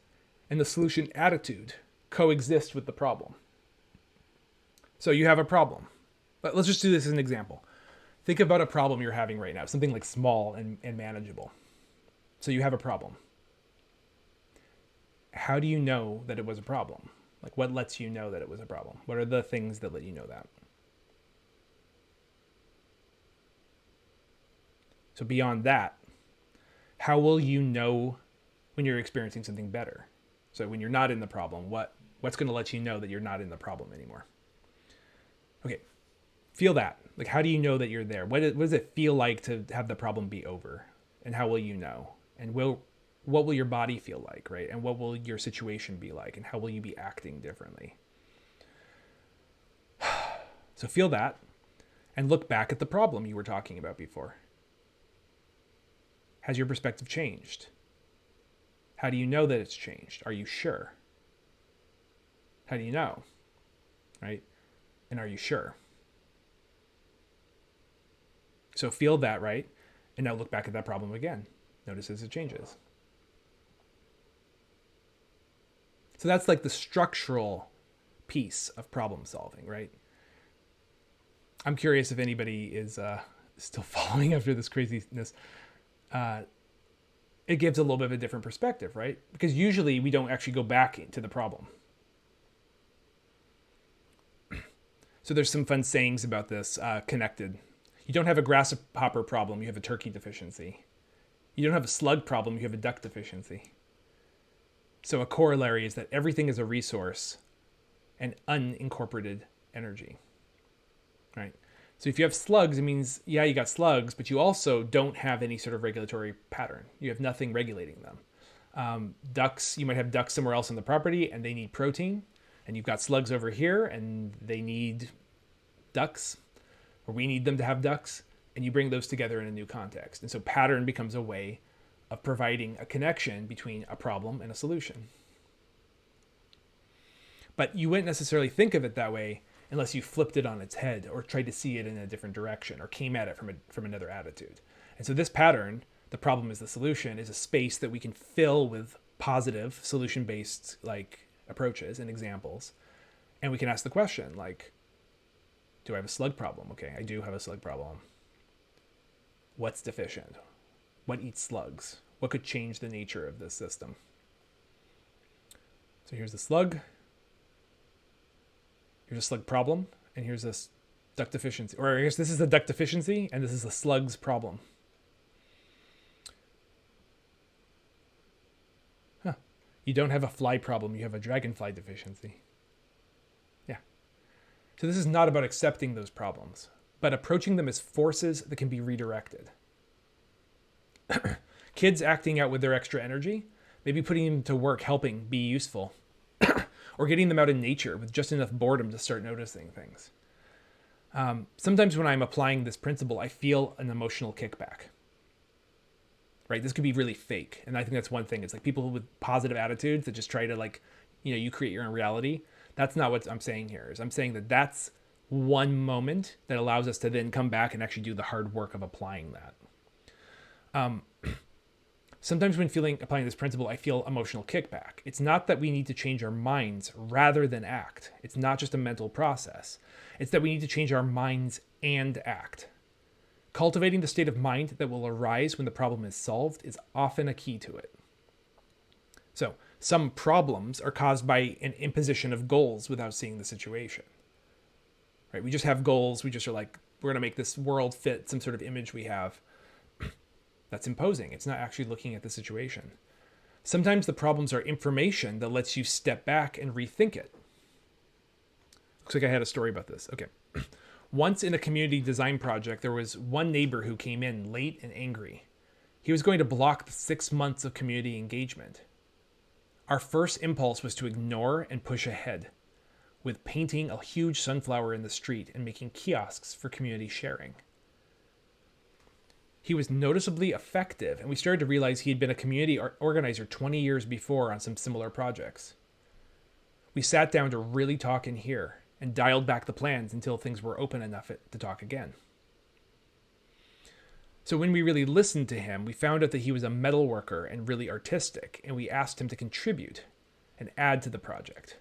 and the solution attitude coexist with the problem. So you have a problem. But let's just do this as an example. Think about a problem you're having right now, something like small and manageable. So you have a problem. How do you know that it was a problem? Like what lets you know that it was a problem? What are the things that let you know that? So beyond that, how will you know when you're experiencing something better? So when you're not in the problem, what's going to let you know that you're not in the problem anymore? Okay, feel that. Like, how do you know that you're there? What does it feel like to have the problem be over? And how will you know? And what will your body feel like, right? And what will your situation be like? And how will you be acting differently? So feel that and look back at the problem you were talking about before. Has your perspective changed? How do you know that it's changed? Are you sure? How do you know? Right? And are you sure? So feel that, right? And now look back at that problem again. Notice as it changes. So that's like the structural piece of problem solving, right? I'm curious if anybody is still following after this craziness. It gives a little bit of a different perspective, right? Because usually we don't actually go back into the problem. So there's some fun sayings about this connected. You don't have a grasshopper problem, you have a turkey deficiency. You don't have a slug problem, you have a duck deficiency. So a corollary is that everything is a resource and unincorporated energy, right? So if you have slugs, it means, yeah, you got slugs, but you also don't have any sort of regulatory pattern. You have nothing regulating them. Ducks, you might have ducks somewhere else on the property and they need protein. And you've got slugs over here and they need ducks, or we need them to have ducks. And you bring those together in a new context. And so pattern becomes a way of providing a connection between a problem and a solution. But you wouldn't necessarily think of it that way unless you flipped it on its head or tried to see it in a different direction or came at it from another attitude. And so this pattern, the problem is the solution, is a space that we can fill with positive solution-based approaches and examples. And we can ask the question, do I have a slug problem? Okay, I do have a slug problem. What's deficient? What eats slugs? What could change the nature of this system? So here's the slug. Here's a slug problem, and here's this duck deficiency. Or I guess this is the duck deficiency, and this is the slug's problem. Huh. You don't have a fly problem, you have a dragonfly deficiency. Yeah. So this is not about accepting those problems, but approaching them as forces that can be redirected. Kids acting out with their extra energy, maybe putting them to work, helping, be useful. Or getting them out in nature with just enough boredom to start noticing things. Sometimes when I'm applying this principle, I feel an emotional kickback. Right? This could be really fake. And I think that's one thing. It's like people with positive attitudes that just try to you create your own reality. That's not what I'm saying here. I'm saying that that's one moment that allows us to then come back and actually do the hard work of applying that. Sometimes when applying this principle, I feel emotional kickback. It's not that we need to change our minds rather than act. It's not just a mental process. It's that we need to change our minds and act. Cultivating the state of mind that will arise when the problem is solved is often a key to it. So some problems are caused by an imposition of goals without seeing the situation. Right? We just have goals. We just are we're going to make this world fit some sort of image we have. That's imposing. It's not actually looking at the situation. Sometimes the problems are information that lets you step back and rethink it. Looks like I had a story about this. Okay. Once in a community design project, there was one neighbor who came in late and angry. He was going to block the 6 months of community engagement. Our first impulse was to ignore and push ahead with painting a huge sunflower in the street and making kiosks for community sharing. He was noticeably effective, and we started to realize he had been a community organizer 20 years before on some similar projects. We sat down to really talk in here and dialed back the plans until things were open enough to talk again. So when we really listened to him, we found out that he was a metal worker and really artistic, and we asked him to contribute and add to the project.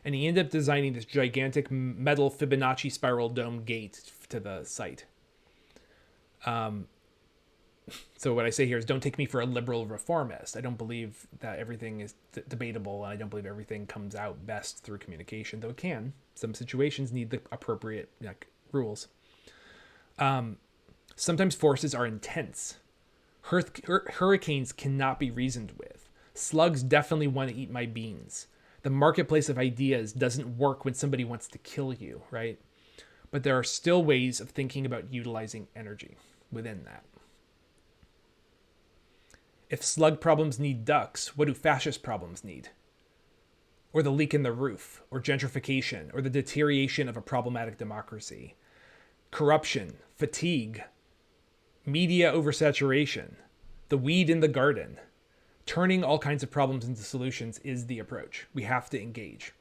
And he ended up designing this gigantic metal Fibonacci spiral dome gate to the site. So what I say here is, don't take me for a liberal reformist. I don't believe that everything is debatable, and I don't believe everything comes out best through communication, though it can. Some situations need the appropriate rules. Sometimes forces are intense. Hurricanes cannot be reasoned with. Slugs definitely want to eat my beans. The marketplace of ideas doesn't work when somebody wants to kill you, right? But there are still ways of thinking about utilizing energy within that. If slug problems need ducks, what do fascist problems need? Or the leak in the roof, or gentrification, or the deterioration of a problematic democracy. Corruption, fatigue, media oversaturation, the weed in the garden. Turning all kinds of problems into solutions is the approach. We have to engage.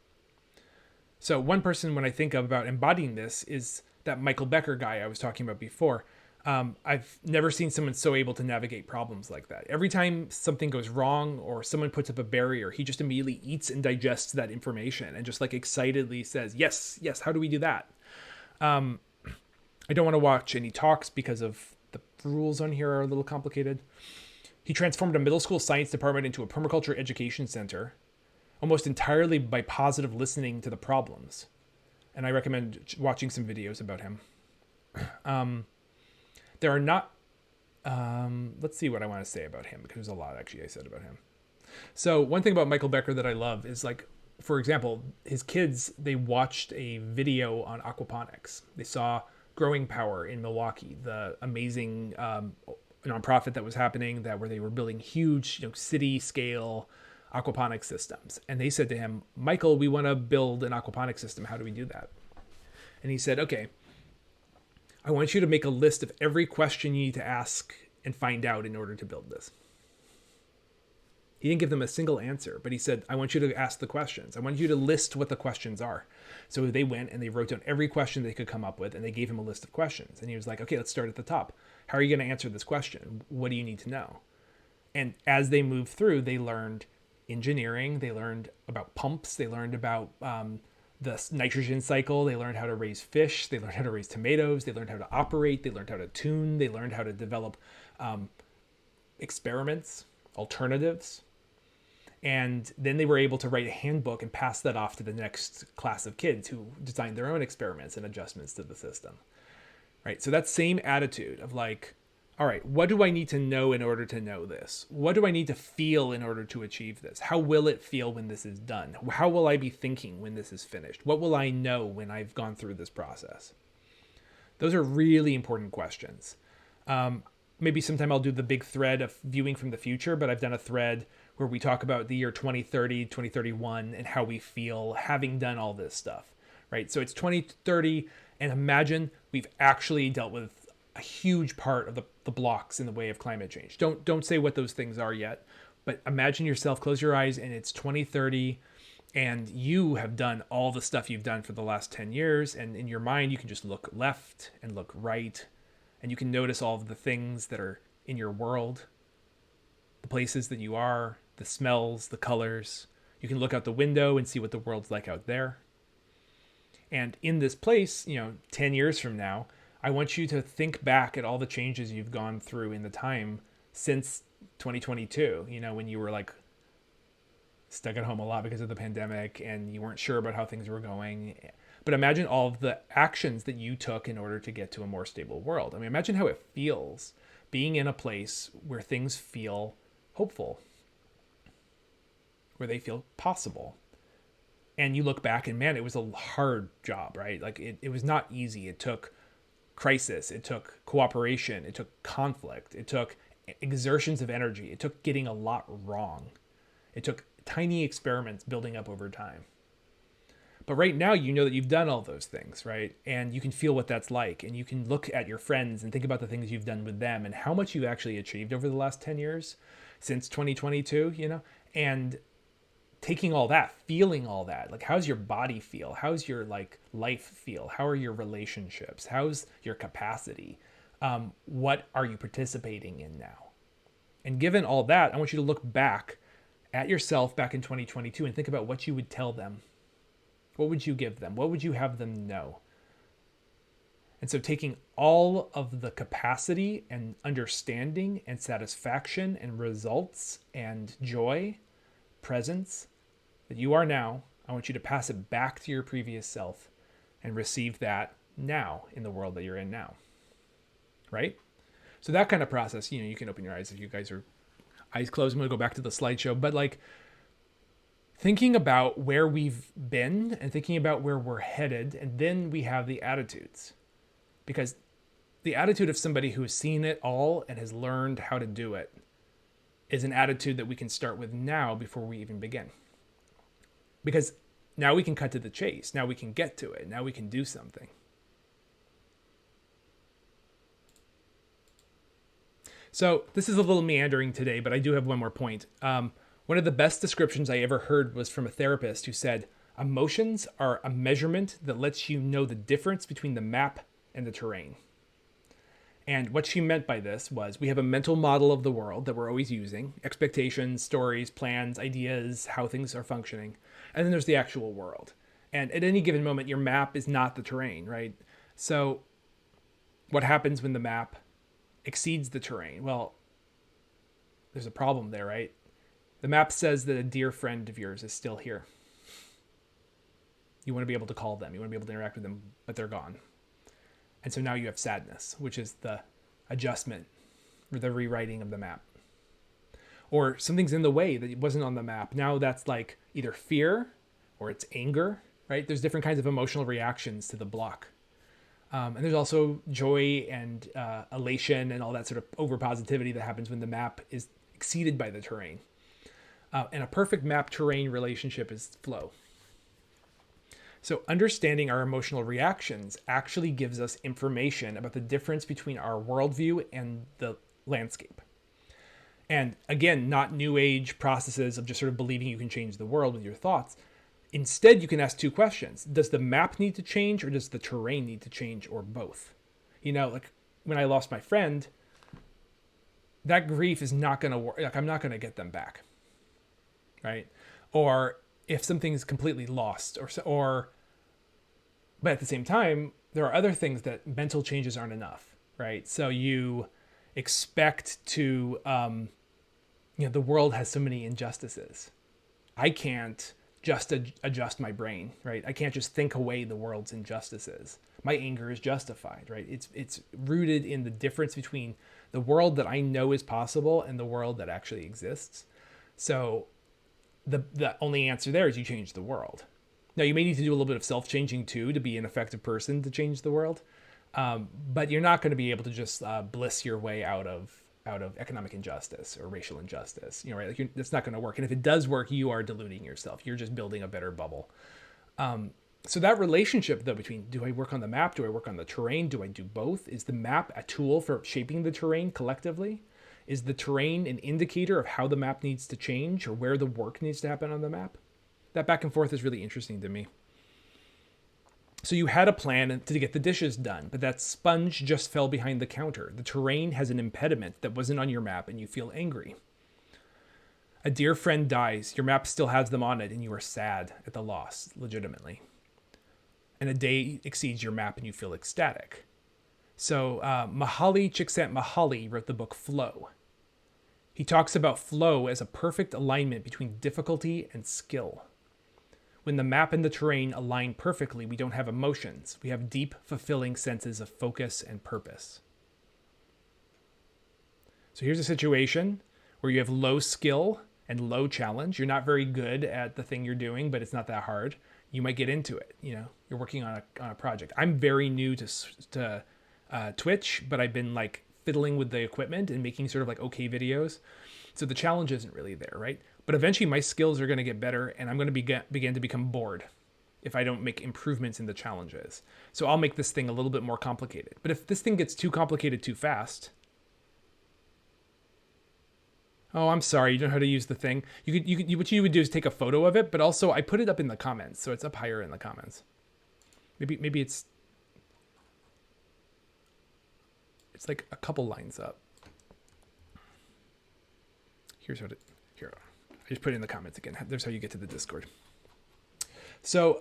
So one person, when I think about embodying this, is that Michael Becker guy I was talking about before. I've never seen someone so able to navigate problems like that. Every time something goes wrong or someone puts up a barrier, he just immediately eats and digests that information and just like excitedly says, yes, how do we do that? I don't want to watch any talks because of the rules on here are a little complicated. He transformed a middle school science department into a permaculture education center, almost entirely by positive listening to the problems. And I recommend watching some videos about him. There are not, let's see what I want to say about him, because there's a lot actually I said about him. So one thing about Michael Becker that I love is, like, for example, his kids, they watched a video on aquaponics. They saw Growing Power in Milwaukee, the amazing nonprofit that was happening, where they were building huge, city scale aquaponics systems. And they said to him, Michael, we want to build an aquaponics system. How do we do that? And he said, okay, I want you to make a list of every question you need to ask and find out in order to build this. He didn't give them a single answer, but he said, I want you to ask the questions. I want you to list what the questions are. So they went and they wrote down every question they could come up with, and they gave him a list of questions. And he was like, okay, let's start at the top. How are you going to answer this question? What do you need to know? And as they moved through, they learned engineering. They learned about pumps. They learned about the nitrogen cycle. They learned how to raise fish. They learned how to raise tomatoes. They learned how to operate. They learned how to tune. They learned how to develop experiments, alternatives. And then they were able to write a handbook and pass that off to the next class of kids who designed their own experiments and adjustments to the system. Right? So that same attitude of like, all right, what do I need to know in order to know this? What do I need to feel in order to achieve this? How will it feel when this is done? How will I be thinking when this is finished? What will I know when I've gone through this process? Those are really important questions. Maybe sometime I'll do the big thread of viewing from the future, but I've done a thread where we talk about the year 2030, 2031, and how we feel having done all this stuff, right? So it's 2030, and imagine we've actually dealt with a huge part of the blocks in the way of climate change. Don't say what those things are yet, but imagine yourself, close your eyes, and it's 2030, and you have done all the stuff you've done for the last 10 years, and in your mind, you can just look left and look right, and you can notice all of the things that are in your world, the places that you are, the smells, the colors. You can look out the window and see what the world's like out there. And in this place, 10 years from now, I want you to think back at all the changes you've gone through in the time since 2022, when you were like stuck at home a lot because of the pandemic and you weren't sure about how things were going. But imagine all of the actions that you took in order to get to a more stable world. I mean, imagine how it feels being in a place where things feel hopeful, where they feel possible. And you look back and man, it was a hard job, right? Like it was not easy. It took crisis, it took cooperation, it took conflict, it took exertions of energy, it took getting a lot wrong. It took tiny experiments building up over time. But right now, you know that you've done all those things, right? And you can feel what that's like. And you can look at your friends and think about the things you've done with them and how much you've actually achieved over the last 10 years since 2022, and taking all that, feeling all that, like how's your body feel? How's your life feel? How are your relationships? How's your capacity? What are you participating in now? And given all that, I want you to look back at yourself back in 2022 and think about what you would tell them. What would you give them? What would you have them know? And so taking all of the capacity and understanding and satisfaction and results and joy, presence that you are now, I want you to pass it back to your previous self and receive that now in the world that you're in now. Right? So that kind of process, you can open your eyes if you guys are eyes closed. I'm going to go back to the slideshow, but thinking about where we've been and thinking about where we're headed, and then we have the attitudes. Because the attitude of somebody who has seen it all and has learned how to do it is an attitude that we can start with now before we even begin. Because now we can cut to the chase. Now we can get to it. Now we can do something. So this is a little meandering today, but I do have one more point. One of the best descriptions I ever heard was from a therapist who said, emotions are a measurement that lets you know the difference between the map and the terrain. And what she meant by this was we have a mental model of the world that we're always using, expectations, stories, plans, ideas, how things are functioning. And then there's the actual world. And at any given moment, your map is not the terrain, right? So what happens when the map exceeds the terrain? Well, there's a problem there, right? The map says that a dear friend of yours is still here. You want to be able to call them. You want to be able to interact with them, but they're gone. And so now you have sadness, which is the adjustment or the rewriting of the map. Or something's in the way that wasn't on the map. Now that's like either fear or it's anger, right? There's different kinds of emotional reactions to the block. And there's also joy and elation and all that sort of over positivity that happens when the map is exceeded by the terrain. And a perfect map-terrain relationship is flow. So understanding our emotional reactions actually gives us information about the difference between our worldview and the landscape. And again, not new age processes of just sort of believing you can change the world with your thoughts. Instead, you can ask two questions. Does the map need to change or does the terrain need to change, or both? Like when I lost my friend, that grief is not going to work. Like I'm not going to get them back. Right? Or if something's completely lost but at the same time, there are other things that mental changes aren't enough, right? So you expect to, the world has so many injustices. I can't just adjust my brain, right? I can't just think away the world's injustices. My anger is justified, right? It's rooted in the difference between the world that I know is possible and the world that actually exists. So the only answer there is you change the world. Now, you may need to do a little bit of self-changing too to be an effective person to change the world, but you're not going to be able to just bliss your way out of economic injustice or racial injustice. Right? Like that's not going to work. And if it does work, you are deluding yourself. You're just building a better bubble. So that relationship, though, between do I work on the map, do I work on the terrain, do I do both? Is the map a tool for shaping the terrain collectively? Is the terrain an indicator of how the map needs to change or where the work needs to happen on the map? That back and forth is really interesting to me. So you had a plan to get the dishes done, but that sponge just fell behind the counter. The terrain has an impediment that wasn't on your map and you feel angry. A dear friend dies, your map still has them on it and you are sad at the loss, legitimately. And a day exceeds your map and you feel ecstatic. So Mihaly Csikszentmihalyi wrote the book Flow. He talks about flow as a perfect alignment between difficulty and skill. When the map and the terrain align perfectly, we don't have emotions. We have deep, fulfilling senses of focus and purpose. So here's a situation where you have low skill and low challenge. You're not very good at the thing you're doing, but it's not that hard. You might get into it. You're working on a project. I'm very new to Twitch, but I've been like fiddling with the equipment and making sort of like okay videos. So the challenge isn't really there, right? But eventually my skills are going to get better, and I'm going to begin to become bored if I don't make improvements in the challenges. So I'll make this thing a little bit more complicated. But if this thing gets too complicated too fast, oh, I'm sorry, you don't know how to use the thing. What you would do is take a photo of it, but also I put it up in the comments, so it's up higher in the comments. Maybe it's like a couple lines up. Here. I just put it in the comments again. There's how you get to the Discord. So,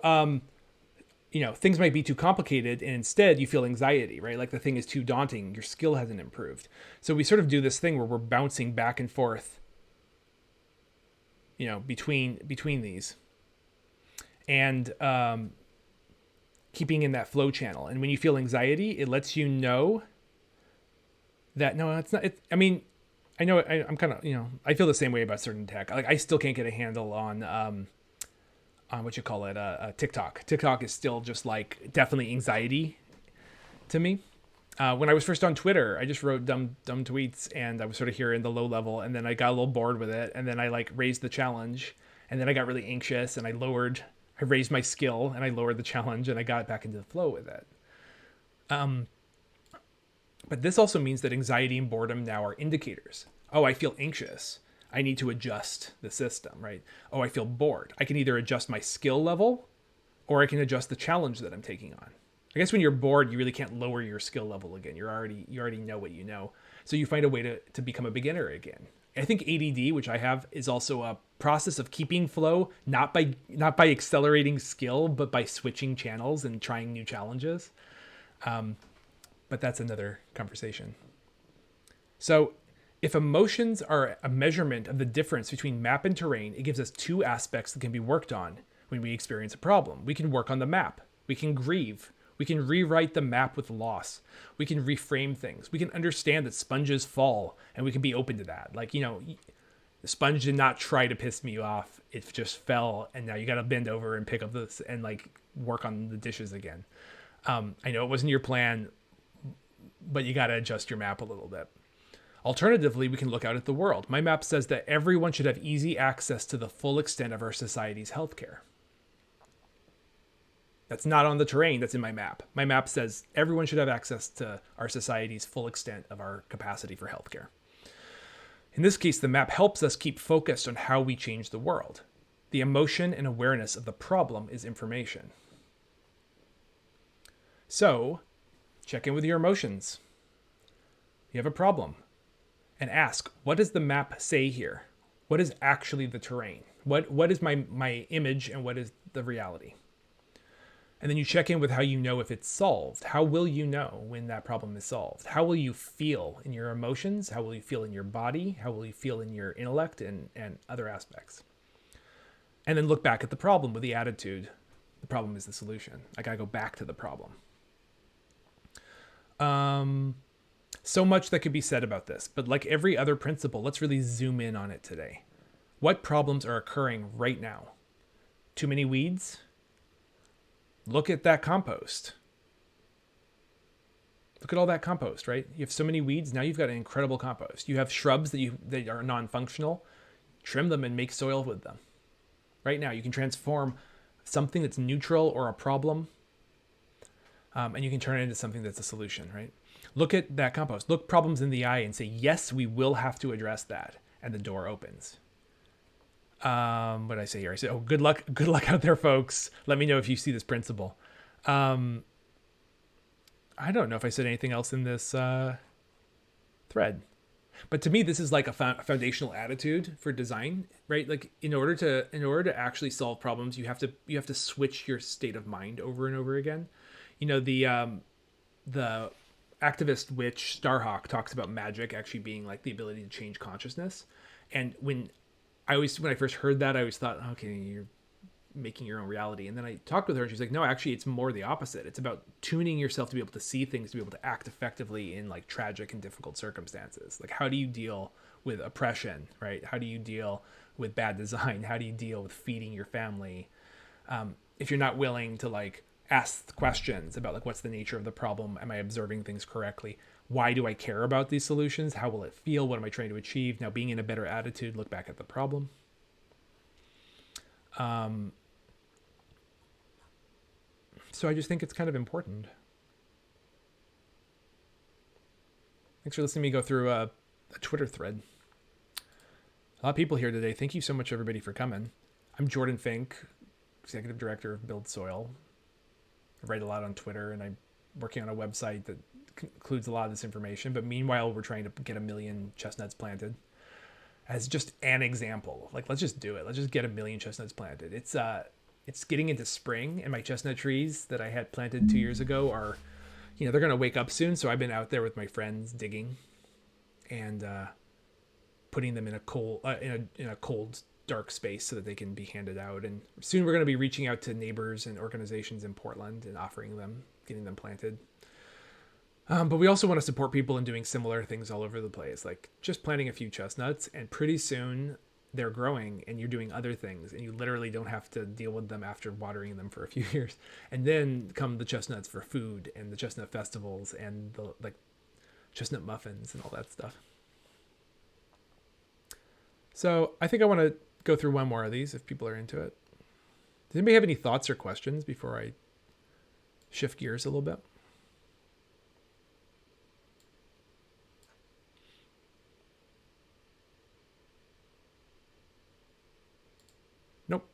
things might be too complicated, and instead you feel anxiety, right? Like the thing is too daunting. Your skill hasn't improved. So we sort of do this thing where we're bouncing back and forth, between these, and keeping in that flow channel. And when you feel anxiety, it lets you know that no, it's not. I know I'm kind of, I feel the same way about certain tech. Like I still can't get a handle on what you call it, TikTok. TikTok is still just like definitely anxiety to me. When I was first on Twitter, I just wrote dumb tweets, and I was sort of here in the low level, and then I got a little bored with it, and then I like raised the challenge, and then I got really anxious, and I raised my skill, and I lowered the challenge, and I got back into the flow with it. But this also means that anxiety and boredom now are indicators. Oh, I feel anxious. I need to adjust the system, right? Oh, I feel bored. I can either adjust my skill level, or I can adjust the challenge that I'm taking on. I guess when you're bored, you really can't lower your skill level again. You already know what you know. So you find a way to become a beginner again. I think ADD, which I have, is also a process of keeping flow, not by accelerating skill, but by switching channels and trying new challenges. But that's another conversation. So if emotions are a measurement of the difference between map and terrain, it gives us two aspects that can be worked on when we experience a problem. We can work on the map. We can grieve. We can rewrite the map with loss. We can reframe things. We can understand that sponges fall, and we can be open to that. Like, the sponge did not try to piss me off. It just fell, and now you got to bend over and pick up this and like work on the dishes again. I know it wasn't your plan, but you got to adjust your map a little bit. Alternatively, we can look out at the world. My map says that everyone should have easy access to the full extent of our society's healthcare. That's not on the terrain, that's in my map. My map says everyone should have access to our society's full extent of our capacity for healthcare. In this case, the map helps us keep focused on how we change the world. The emotion and awareness of the problem is information. So, check in with your emotions. You have a problem. And ask, what does the map say here? What is actually the terrain? What is my image, and what is the reality? And then you check in with how you know if it's solved. How will you know when that problem is solved? How will you feel in your emotions? How will you feel in your body? How will you feel in your intellect and other aspects? And then look back at the problem with the attitude, the problem is the solution. I gotta go back to the problem. So much that could be said about this, but like every other principle, let's really zoom in on it today. What problems are occurring right now? Too many weeds? Look at that compost. Look at all that compost, right? You have so many weeds, now you've got an incredible compost. You have shrubs that are non-functional. Trim them and make soil with them. Right now, you can transform something that's neutral or a problem, and you can turn it into something that's a solution, right? Look at that compost. Look problems in the eye and say, yes, we will have to address that. And the door opens. What did I say here? I said, good luck out there, folks. Let me know if you see this principle. I don't know if I said anything else in this thread. But to me, this is like a foundational attitude for design, right? Like in order to actually solve problems, you have to switch your state of mind over and over again. The activist witch Starhawk talks about magic actually being like the ability to change consciousness. And when I first heard that, I always thought, okay, making your own reality. And then I talked with her and she's like, no, actually it's more the opposite. It's about tuning yourself to be able to see things, to be able to act effectively in like tragic and difficult circumstances. Like, how do you deal with oppression, right? How do you deal with bad design? How do you deal with feeding your family? If you're not willing to like ask questions about like, what's the nature of the problem? Am I observing things correctly? Why do I care about these solutions? How will it feel? What am I trying to achieve? Now, being in a better attitude, look back at the problem. So I just think it's kind of important. Thanks for listening to me go through a Twitter thread. A lot of people here today. Thank you so much, everybody, for coming. I'm Jordan Fink, Executive Director of BuildSoil. I write a lot on Twitter, and I'm working on a website that includes a lot of this information. But meanwhile, we're trying to get 1 million chestnuts planted. As just an example, like, let's just do it. Let's just get 1 million chestnuts planted. It's getting into spring, and my chestnut trees that I had planted 2 years ago are, they're going to wake up soon. So I've been out there with my friends digging and putting them in a cold, dark space so that they can be handed out. And soon we're going to be reaching out to neighbors and organizations in Portland and offering them, getting them planted. But we also want to support people in doing similar things all over the place, like just planting a few chestnuts, and pretty soon they're growing and you're doing other things, and you literally don't have to deal with them after watering them for a few years. And then come the chestnuts for food and the chestnut festivals and the like chestnut muffins and all that stuff. So I think I want to go through one more of these if people are into it. Does anybody have any thoughts or questions before I shift gears a little bit? Nope.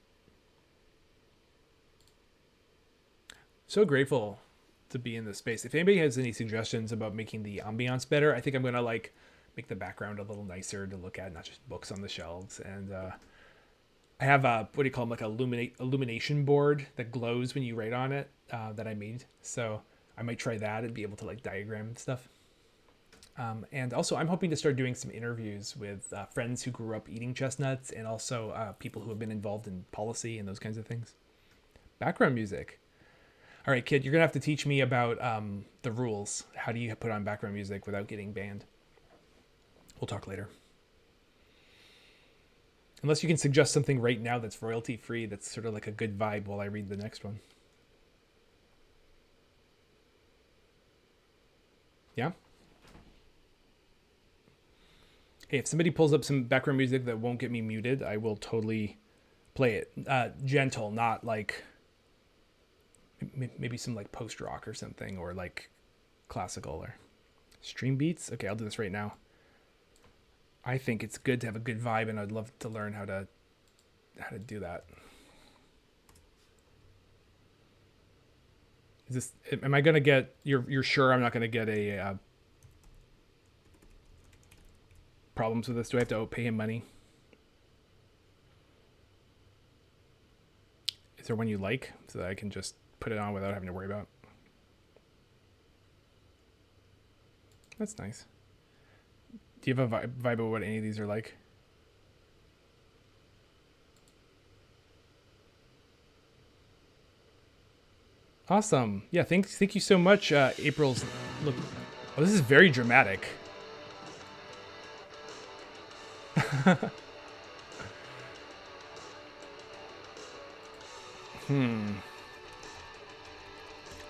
So grateful to be in this space. If anybody has any suggestions about making the ambiance better, I think I'm going to like make the background a little nicer to look at, not just books on the shelves. And I have a, what do you call them, like a illumination board that glows when you write on it that I made. So I might try that and be able to like diagram stuff. And also I'm hoping to start doing some interviews with friends who grew up eating chestnuts, and also people who have been involved in policy and those kinds of things. Background music. All right, kid, you're going to have to teach me about the rules. How do you put on background music without getting banned? We'll talk later. Unless you can suggest something right now that's royalty free, that's sort of like a good vibe while I read the next one. Yeah? Hey, if somebody pulls up some background music that won't get me muted, I will totally play it. Gentle, not like maybe some like post rock or something, or like classical or stream beats. Okay, I'll do this right now. I think it's good to have a good vibe, and I'd love to learn how to do that. Is this? Am I gonna get? You're sure I'm not gonna get a problems with this? Do I have to pay him money? Is there one you like so that I can just put it on without having to worry about? That's nice. Do you have a vibe of what any of these are like? Awesome. Yeah, thank you so much, April's. Look, oh, this is very dramatic.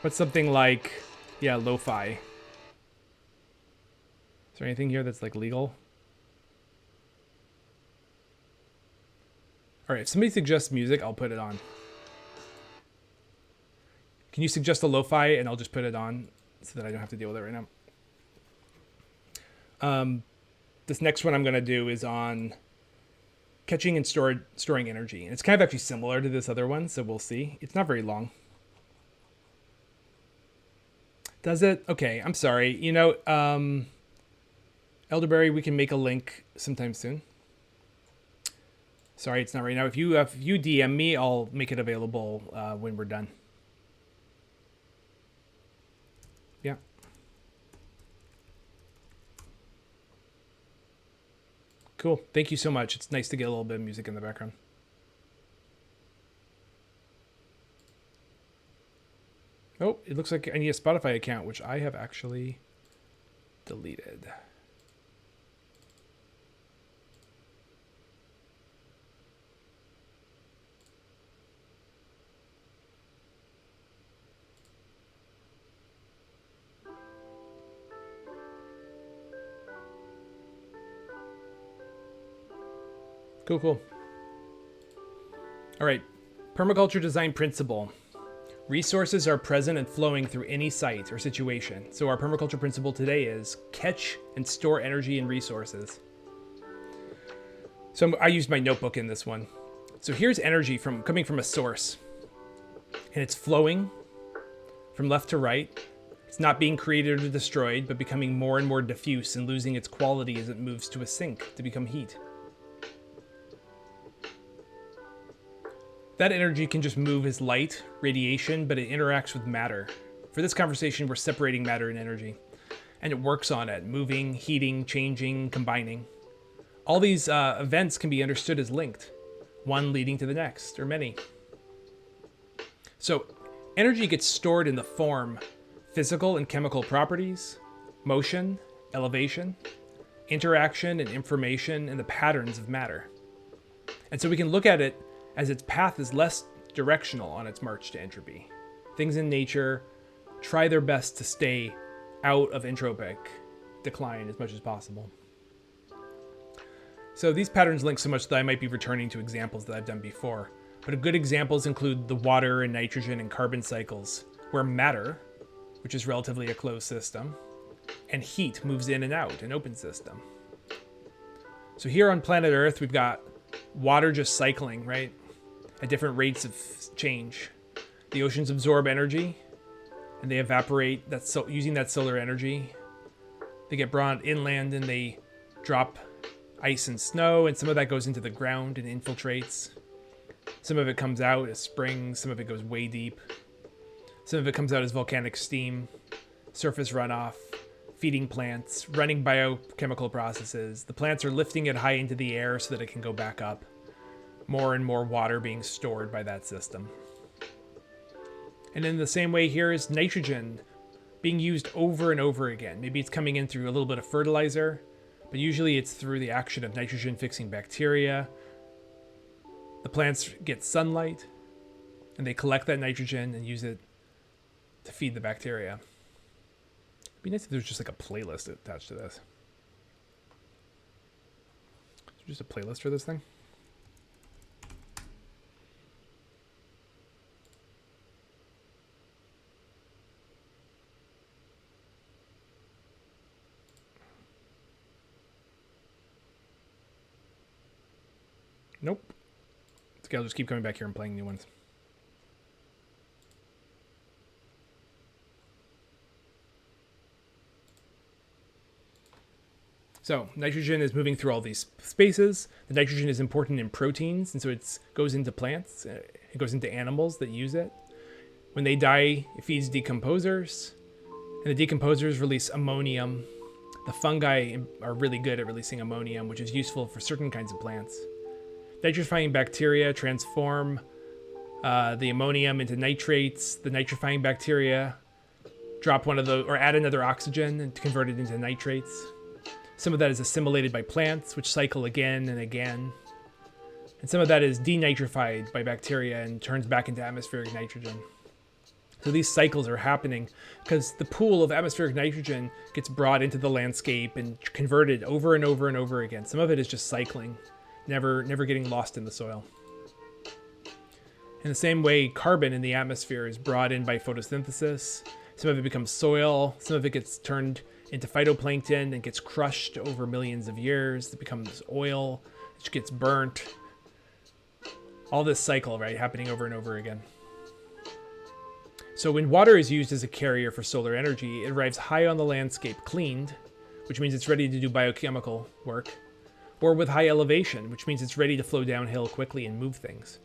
What's something like, yeah, lo-fi? Is there anything here that's like legal? All right, if somebody suggests music, I'll put it on. Can you suggest a lo-fi and I'll just put it on so that I don't have to deal with it right now? This next one I'm going to do is on catching and storing energy. And it's kind of actually similar to this other one, so we'll see. It's not very long. Does it? Okay, I'm sorry. Elderberry, we can make a link sometime soon. Sorry, it's not right now. If you DM me, I'll make it available when we're done. Yeah. Cool. Thank you so much. It's nice to get a little bit of music in the background. Oh, it looks like I need a Spotify account, which I have actually deleted. Cool, cool. All right, permaculture design principle. Resources are present and flowing through any site or situation. So our permaculture principle today is catch and store energy and resources. So I used my notebook in this one. So here's energy coming from a source, and it's flowing from left to right. It's not being created or destroyed, but becoming more and more diffuse and losing its quality as it moves to a sink to become heat. That energy can just move as light, radiation, but it interacts with matter. For this conversation, we're separating matter and energy, and it works on it, moving, heating, changing, combining. All these events can be understood as linked, one leading to the next, or many. So energy gets stored in the form, physical and chemical properties, motion, elevation, interaction and information, and the patterns of matter. And so we can look at it as its path is less directional on its march to entropy. Things in nature try their best to stay out of entropic decline as much as possible. So these patterns link so much that I might be returning to examples that I've done before. But good examples include the water and nitrogen and carbon cycles, where matter, which is relatively a closed system, and heat moves in and out, an open system. So here on planet Earth, we've got water just cycling, right? At different rates of change. The oceans absorb energy, and they evaporate using that solar energy. They get brought inland and they drop ice and snow, and some of that goes into the ground and infiltrates. Some of it comes out as springs, some of it goes way deep. Some of it comes out as volcanic steam, surface runoff, feeding plants, running biochemical processes. The plants are lifting it high into the air so that it can go back up. More and more water being stored by that system. And in the same way, here is nitrogen being used over and over again. Maybe it's coming in through a little bit of fertilizer, but usually it's through the action of nitrogen-fixing bacteria. The plants get sunlight, and they collect that nitrogen and use it to feed the bacteria. It'd be nice if there was just like a playlist attached to this. Is there just a playlist for this thing? Nope. Okay, I'll just keep coming back here and playing new ones. So nitrogen is moving through all these spaces. The nitrogen is important in proteins, and so it goes into plants. It goes into animals that use it. When they die, it feeds decomposers, and the decomposers release ammonium. The fungi are really good at releasing ammonium, which is useful for certain kinds of plants. Nitrifying bacteria transform the ammonium into nitrates. The nitrifying bacteria drop one of those, or add another oxygen and convert it into nitrates. Some of that is assimilated by plants, which cycle again and again. And some of that is denitrified by bacteria and turns back into atmospheric nitrogen. So these cycles are happening because the pool of atmospheric nitrogen gets brought into the landscape and converted over and over and over again. Some of it is just cycling, never getting lost in the soil. In the same way, carbon in the atmosphere is brought in by photosynthesis. Some of it becomes soil. Some of it gets turned into phytoplankton and gets crushed over millions of years. It becomes oil, which gets burnt. All this cycle, right, happening over and over again. So when water is used as a carrier for solar energy, it arrives high on the landscape cleaned, which means it's ready to do biochemical work, or with high elevation, which means it's ready to flow downhill quickly and move things.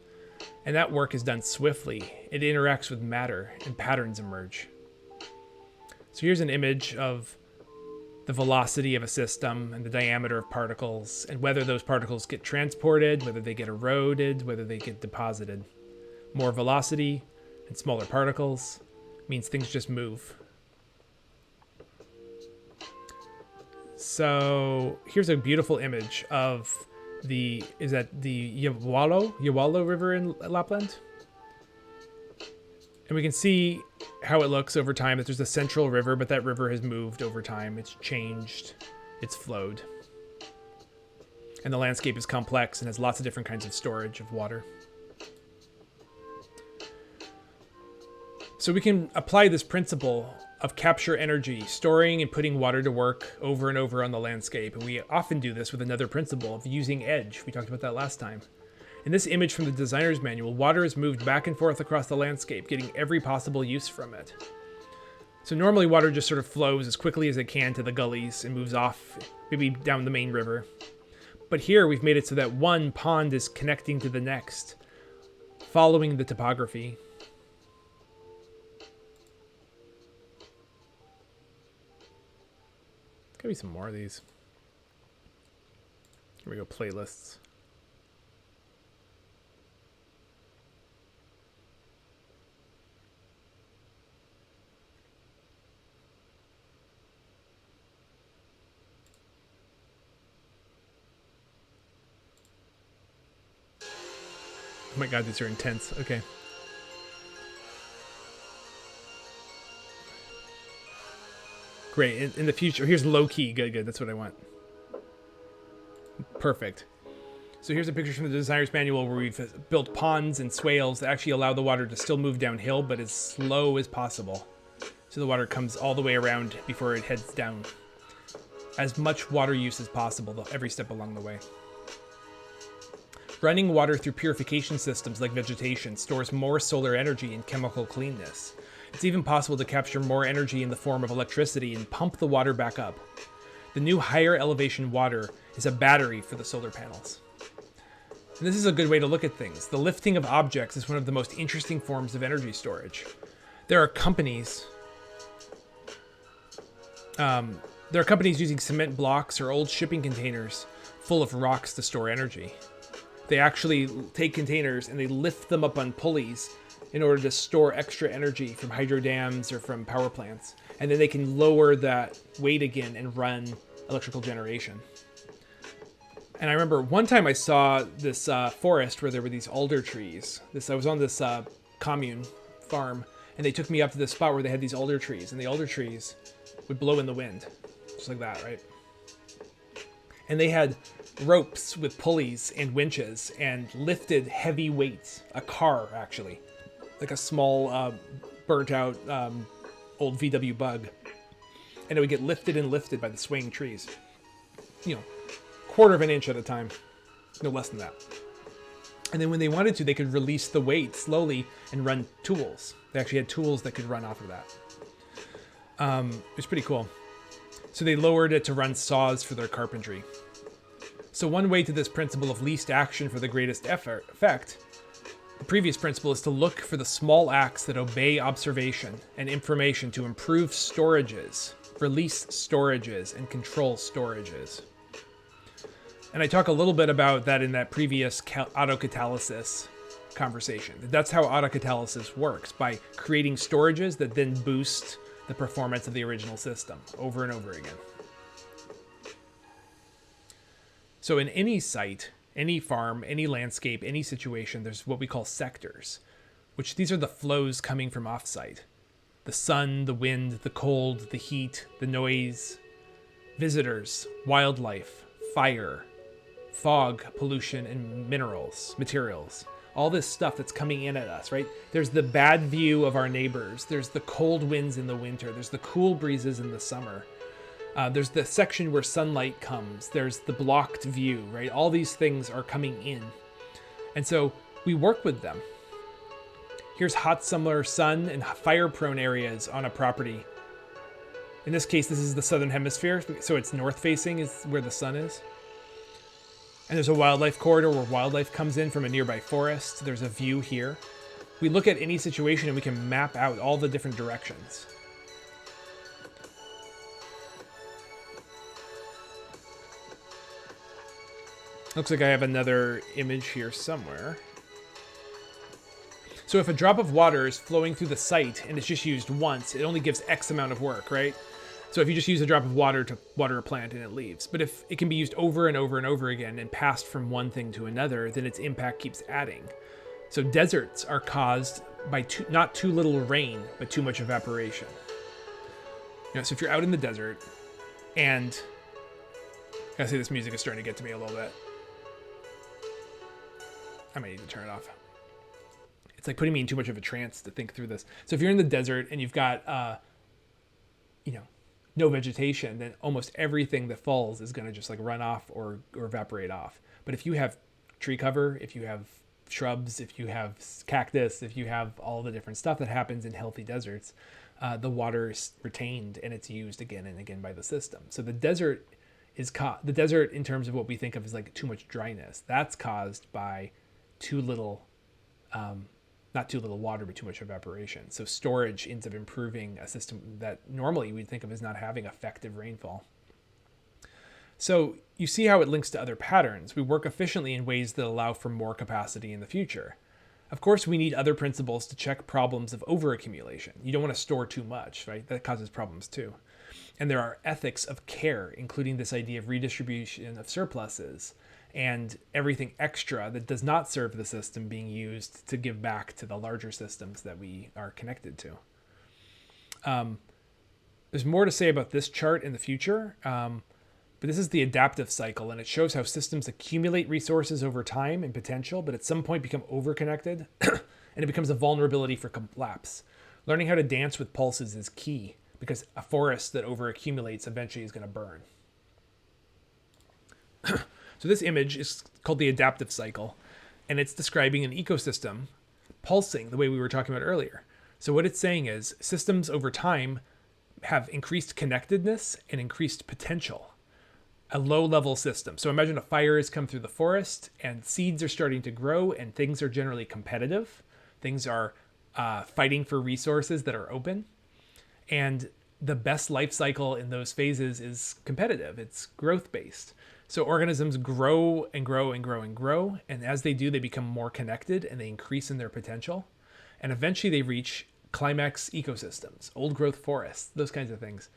And that work is done swiftly. It interacts with matter, and patterns emerge. So here's an image of the velocity of a system and the diameter of particles, and whether those particles get transported, whether they get eroded, whether they get deposited. More velocity and smaller particles means things just move. So here's a beautiful image of is that the Yawalo River in Lapland? And we can see how it looks over time, that there's a central river, but that river has moved over time. It's changed, it's flowed. And the landscape is complex and has lots of different kinds of storage of water. So we can apply this principle of capture energy, storing and putting water to work over and over on the landscape. And we often do this with another principle of using edge. We talked about that last time. In this image from the designer's manual, water is moved back and forth across the landscape, getting every possible use from it. So normally water just sort of flows as quickly as it can to the gullies and moves off, maybe down the main river. But here we've made it so that one pond is connecting to the next, following the topography. Gotta be some more of these. Here we go, playlists. Oh my god, these are intense. Okay. Great. In the future, here's low key. Good. That's what I want. Perfect. So here's a picture from the designer's manual where we've built ponds and swales that actually allow the water to still move downhill, but as slow as possible. So the water comes all the way around before it heads down. As much water use as possible every step along the way. Running water through purification systems like vegetation stores more solar energy and chemical cleanness. It's even possible to capture more energy in the form of electricity and pump the water back up. The new higher elevation water is a battery for the solar panels. And this is a good way to look at things. The lifting of objects is one of the most interesting forms of energy storage. There are companies using cement blocks or old shipping containers full of rocks to store energy. They actually take containers and they lift them up on pulleys in order to store extra energy from hydro dams or from power plants. And then they can lower that weight again and run electrical generation. And I remember one time I saw this forest where there were these alder trees. I was on this commune farm, and they took me up to this spot where they had these alder trees, and the alder trees would blow in the wind, just like that, right? And they had ropes with pulleys and winches and lifted heavy weights, a car actually, like a small burnt out old VW Bug. And it would get lifted and lifted by the swaying trees. You know, quarter of an inch at a time, no less than that. And then when they wanted to, they could release the weight slowly and run tools. They actually had tools that could run off of that. It was pretty cool. So they lowered it to run saws for their carpentry. So one way to this principle of least action for the greatest effect, the previous principle is to look for the small acts that obey observation and information to improve storages, release storages, and control storages. And I talk a little bit about that in that previous autocatalysis conversation. That's how autocatalysis works, by creating storages that then boost the performance of the original system over and over again. So in any site, any farm, any landscape, any situation, there's what we call sectors, which these are the flows coming from off-site. The sun, the wind, the cold, the heat, the noise, visitors, wildlife, fire, fog, pollution, and materials. All this stuff that's coming in at us, right? There's the bad view of our neighbors. There's the cold winds in the winter. There's the cool breezes in the summer. There's the section where sunlight comes. There's the blocked view, right? All these things are coming in. And so we work with them. Here's hot summer sun and fire-prone areas on a property. In this case, this is the southern hemisphere, so it's north-facing is where the sun is. And there's a wildlife corridor where wildlife comes in from a nearby forest. There's a view here. We look at any situation and we can map out all the different directions. Looks like I have another image here somewhere. So if a drop of water is flowing through the site and it's just used once, it only gives X amount of work, right? So if you just use a drop of water to water a plant and it leaves. But if it can be used over and over and over again and passed from one thing to another, then its impact keeps adding. So deserts are caused by not too little rain, but too much evaporation. So if you're out in the desert and... I gotta say, this music is starting to get to me a little bit. I might need to turn it off. It's like putting me in too much of a trance to think through this. So if you're in the desert and you've got, no vegetation, then almost everything that falls is going to just like run off or evaporate off. But if you have tree cover, if you have shrubs, if you have cactus, if you have all the different stuff that happens in healthy deserts, the water is retained and it's used again and again by the system. So the desert the desert, in terms of what we think of as like too much dryness, that's caused by too little, not too little water, but too much evaporation. So storage ends up improving a system that normally we'd think of as not having effective rainfall. So you see how it links to other patterns. We work efficiently in ways that allow for more capacity in the future. Of course, we need other principles to check problems of overaccumulation. You don't want to store too much, right? That causes problems too. And there are ethics of care, including this idea of redistribution of surpluses and everything extra that does not serve the system being used to give back to the larger systems that we are connected to. There's more to say about this chart in the future, but this is the adaptive cycle, and it shows how systems accumulate resources over time and potential, but at some point become overconnected, and it becomes a vulnerability for collapse. Learning how to dance with pulses is key, because a forest that overaccumulates eventually is going to burn. So this image is called the adaptive cycle, and it's describing an ecosystem pulsing the way we were talking about earlier. So what it's saying is systems over time have increased connectedness and increased potential. A low-level system. So imagine a fire has come through the forest and seeds are starting to grow and things are generally competitive. Things are fighting for resources that are open. And the best life cycle in those phases is competitive. It's growth-based. So organisms grow and grow and grow and grow. And as they do, they become more connected and they increase in their potential. And eventually they reach climax ecosystems, old growth forests, those kinds of things.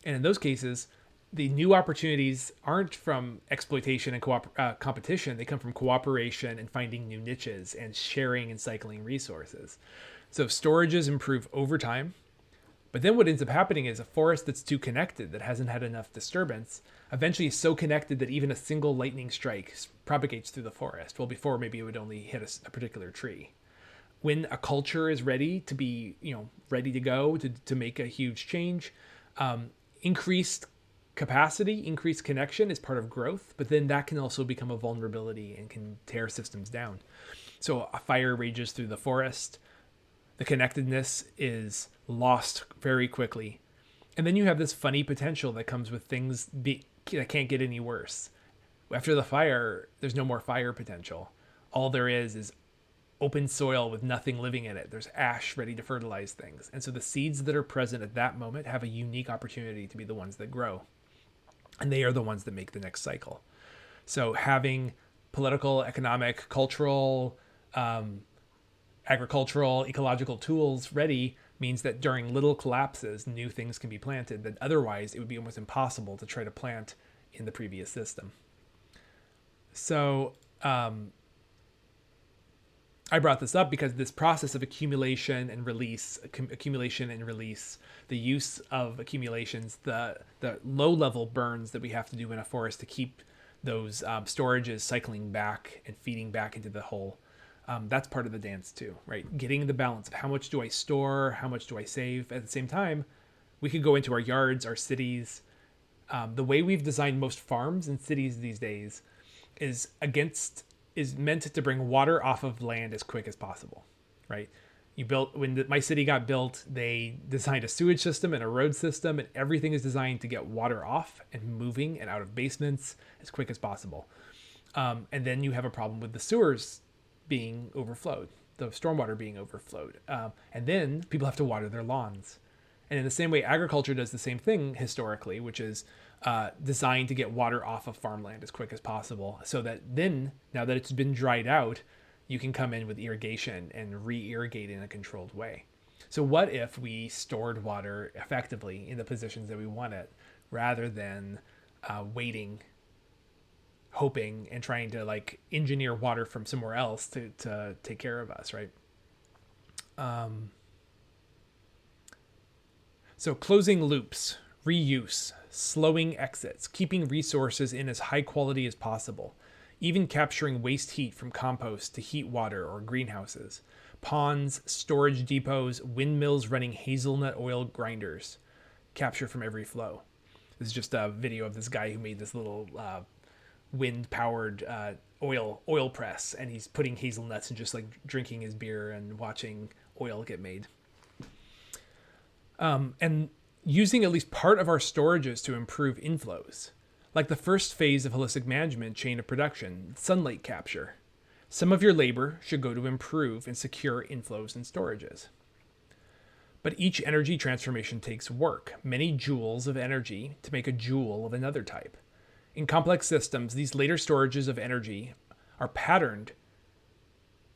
And in those cases, the new opportunities aren't from exploitation and competition. They come from cooperation and finding new niches and sharing and cycling resources. So storages improve over time. But then what ends up happening is a forest that's too connected, that hasn't had enough disturbance, eventually is so connected that even a single lightning strike propagates through the forest. Well, before maybe it would only hit a particular tree. When a culture is ready to be, ready to go to make a huge change, increased capacity, increased connection is part of growth, but then that can also become a vulnerability and can tear systems down. So a fire rages through the forest, the connectedness is lost very quickly. And then you have this funny potential that comes with things that can't get any worse. After the fire, there's no more fire potential. All there is open soil with nothing living in it. There's ash ready to fertilize things. And so the seeds that are present at that moment have a unique opportunity to be the ones that grow. And they are the ones that make the next cycle. So having political, economic, cultural, agricultural, ecological tools ready means that during little collapses, new things can be planted that otherwise it would be almost impossible to try to plant in the previous system. So I brought this up because this process of accumulation and release, the use of accumulations, the low-level burns that we have to do in a forest to keep those storages cycling back and feeding back into the whole. That's part of the dance too, right? Getting the balance of how much do I store, how much do I save. At the same time, we could go into our yards, our cities. The way we've designed most farms and cities these days is meant to bring water off of land as quick as possible, right? When my city got built, they designed a sewage system and a road system, and everything is designed to get water off and moving and out of basements as quick as possible. And then you have a problem with the sewers being overflowed, the stormwater being overflowed. And then people have to water their lawns. And in the same way, agriculture does the same thing historically, which is designed to get water off of farmland as quick as possible. So that then, now that it's been dried out, you can come in with irrigation and re-irrigate in a controlled way. So what if we stored water effectively in the positions that we want it, rather than waiting, hoping, and trying to like engineer water from somewhere else to take care of us, right? So closing loops, reuse, slowing exits, keeping resources in as high quality as possible, even capturing waste heat from compost to heat water or greenhouses, ponds, storage depots, windmills running hazelnut oil grinders, capture from every flow. This is just a video of this guy who made this little wind-powered oil press, and he's putting hazelnuts and just like drinking his beer and watching oil get made. And using at least part of our storages to improve inflows, like the first phase of holistic management chain of production, sunlight capture. Some of your labor should go to improve and secure inflows and storages. But each energy transformation takes work, many joules of energy to make a joule of another type. In complex systems, these later storages of energy are patterned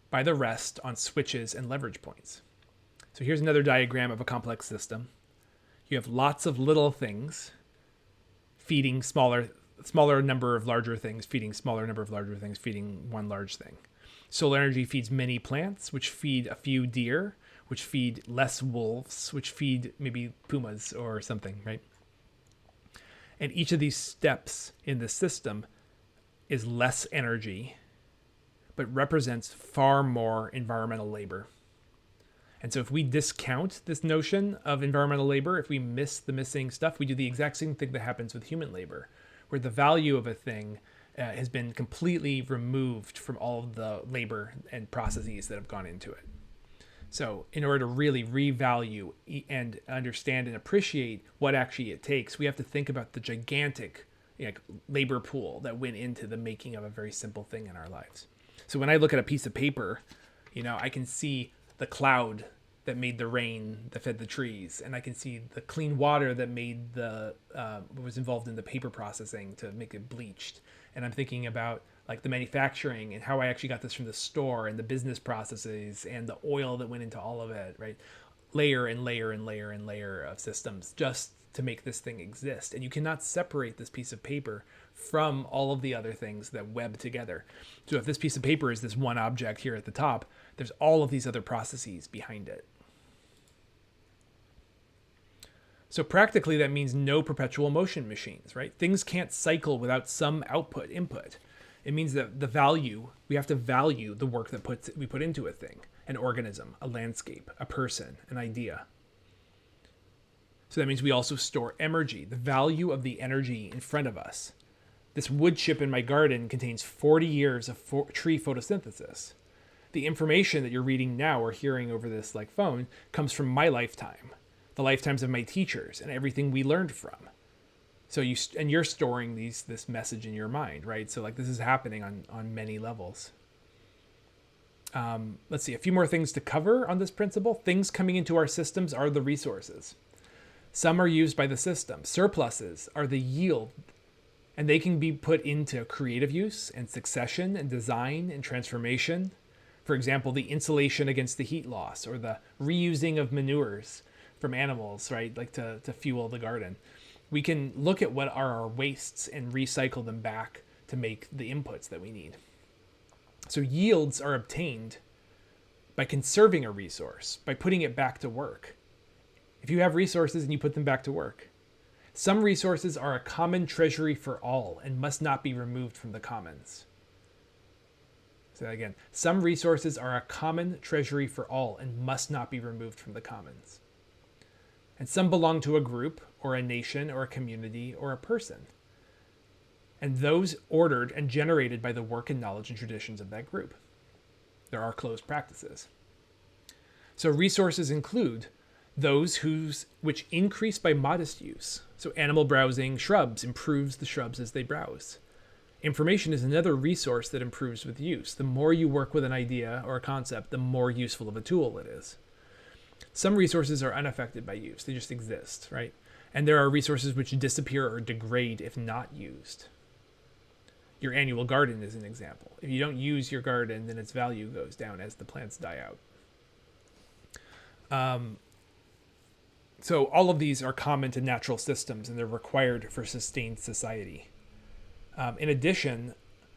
by the rest on switches and leverage points. So here's another diagram of a complex system. You have lots of little things feeding smaller number of larger things, feeding smaller number of larger things, feeding one large thing. Solar energy feeds many plants, which feed a few deer, which feed less wolves, which feed maybe pumas or something, right? And each of these steps in the system is less energy, but represents far more environmental labor. And so if we discount this notion of environmental labor, if we miss the missing stuff, we do the exact same thing that happens with human labor, where the value of a thing has been completely removed from all of the labor and processes that have gone into it. So in order to really revalue and understand and appreciate what actually it takes, we have to think about the gigantic labor pool that went into the making of a very simple thing in our lives. So when I look at a piece of paper, I can see the cloud that made the rain that fed the trees, and I can see the clean water that made was involved in the paper processing to make it bleached. And I'm thinking about like the manufacturing and how I actually got this from the store, and the business processes and the oil that went into all of it, right? Layer and layer and layer and layer of systems just to make this thing exist. And you cannot separate this piece of paper from all of the other things that web together. So if this piece of paper is this one object here at the top, there's all of these other processes behind it. So practically that means no perpetual motion machines, right? Things can't cycle without some input. It means that we have to value the work that we put into a thing, an organism, a landscape, a person, an idea. So that means we also store energy, the value of the energy in front of us. This wood chip in my garden contains 40 years of tree photosynthesis. The information that you're reading now or hearing over this phone comes from my lifetime, the lifetimes of my teachers, and everything we learned from. So you're storing this message in your mind, right? So this is happening on many levels. Let's see, a few more things to cover on this principle. Things coming into our systems are the resources. Some are used by the system. Surpluses are the yield, and they can be put into creative use and succession and design and transformation. For example, the insulation against the heat loss, or the reusing of manures from animals, right? To fuel the garden. We can look at what are our wastes and recycle them back to make the inputs that we need. So yields are obtained by conserving a resource, by putting it back to work. If you have resources and you put them back to work. Some resources are a common treasury for all and must not be removed from the commons. Say that again. Some resources are a common treasury for all and must not be removed from the commons. And some belong to a group or a nation or a community or a person. And those ordered and generated by the work and knowledge and traditions of that group. There are closed practices. So resources include those which increase by modest use. So animal browsing shrubs improves the shrubs as they browse. Information is another resource that improves with use. The more you work with an idea or a concept, the more useful of a tool it is. Some resources are unaffected by use. They just exist, right? And there are resources which disappear or degrade if not used. Your annual garden is an example. If you don't use your garden, then its value goes down as the plants die out. So all of these are common to natural systems, and they're required for sustained society. In addition,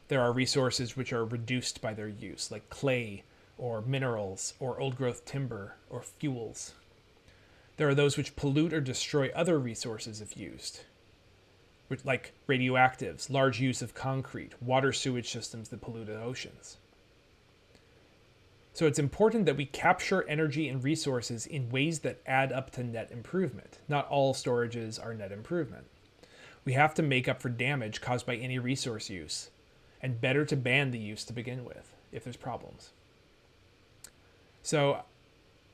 there are resources which are reduced by their use, like clay or minerals or old-growth timber or fuels. There are those which pollute or destroy other resources if used, like radioactives, large use of concrete, water sewage systems that pollute the oceans. So it's important that we capture energy and resources in ways that add up to net improvement. Not all storages are net improvement. We have to make up for damage caused by any resource use, and better to ban the use to begin with if there's problems. So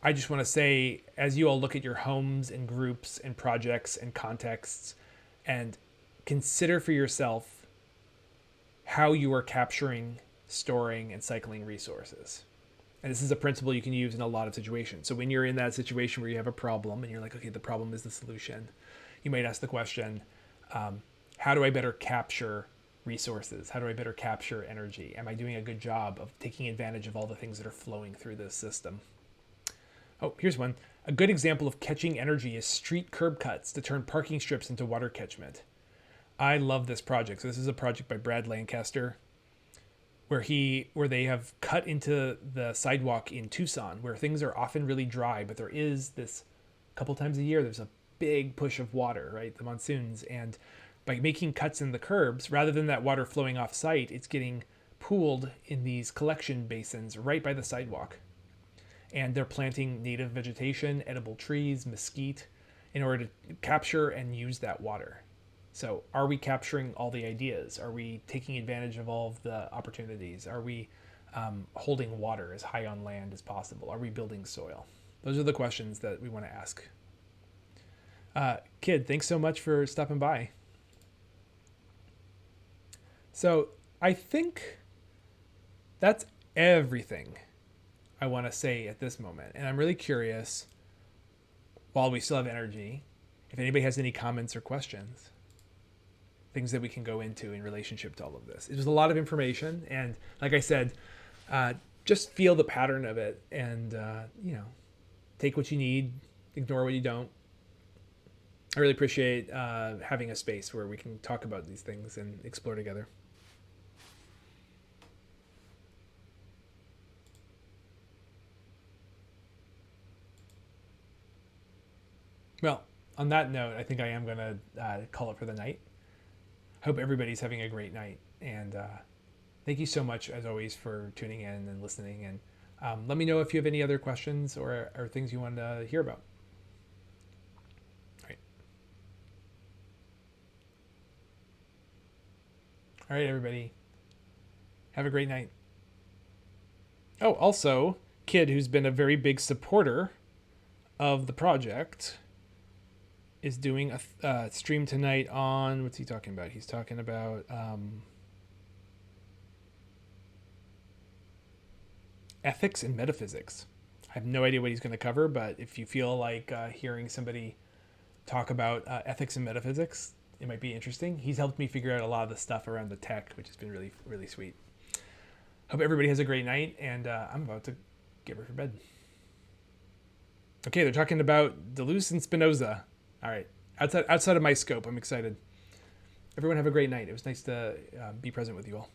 I just want to say, as you all look at your homes and groups and projects and contexts, and consider for yourself how you are capturing, storing, and cycling resources. And this is a principle you can use in a lot of situations. So when you're in that situation where you have a problem and you're like, okay, the problem is the solution, you might ask the question, how do I better capture resources? How do I better capture energy? Am I doing a good job of taking advantage of all the things that are flowing through this system? Oh, here's one. A good example of catching energy is street curb cuts to turn parking strips into water catchment. I love this project. So this is a project by Brad Lancaster, where they have cut into the sidewalk in Tucson, where things are often really dry, but there is this couple times a year, there's a big push of water, right? The monsoons. And by making cuts in the curbs, rather than that water flowing off site, it's getting pooled in these collection basins right by the sidewalk. And they're planting native vegetation, edible trees, mesquite, in order to capture and use that water. So are we capturing all the ideas? Are we taking advantage of all of the opportunities? Are we holding water as high on land as possible? Are we building soil? Those are the questions that we want to ask. Kid, thanks so much for stopping by. So I think that's everything I want to say at this moment. And I'm really curious, while we still have energy, if anybody has any comments or questions, things that we can go into in relationship to all of this. It was a lot of information. And like I said, just feel the pattern of it and, take what you need, ignore what you don't. I really appreciate having a space where we can talk about these things and explore together. Well, on that note, I think I am going to call it for the night. Hope everybody's having a great night. And thank you so much, as always, for tuning in and listening. And let me know if you have any other questions or things you want to hear about. All right, everybody. Have a great night. Oh, also, Kid, who's been a very big supporter of the project, is doing a stream tonight on, what's he talking about? He's talking about ethics and metaphysics. I have no idea what he's going to cover, but if you feel like hearing somebody talk about ethics and metaphysics, it might be interesting. He's helped me figure out a lot of the stuff around the tech, which has been really, really sweet. Hope everybody has a great night, and I'm about to get ready for bed. Okay, they're talking about Deleuze and Spinoza. All right, outside of my scope, I'm excited. Everyone have a great night. It was nice to be present with you all.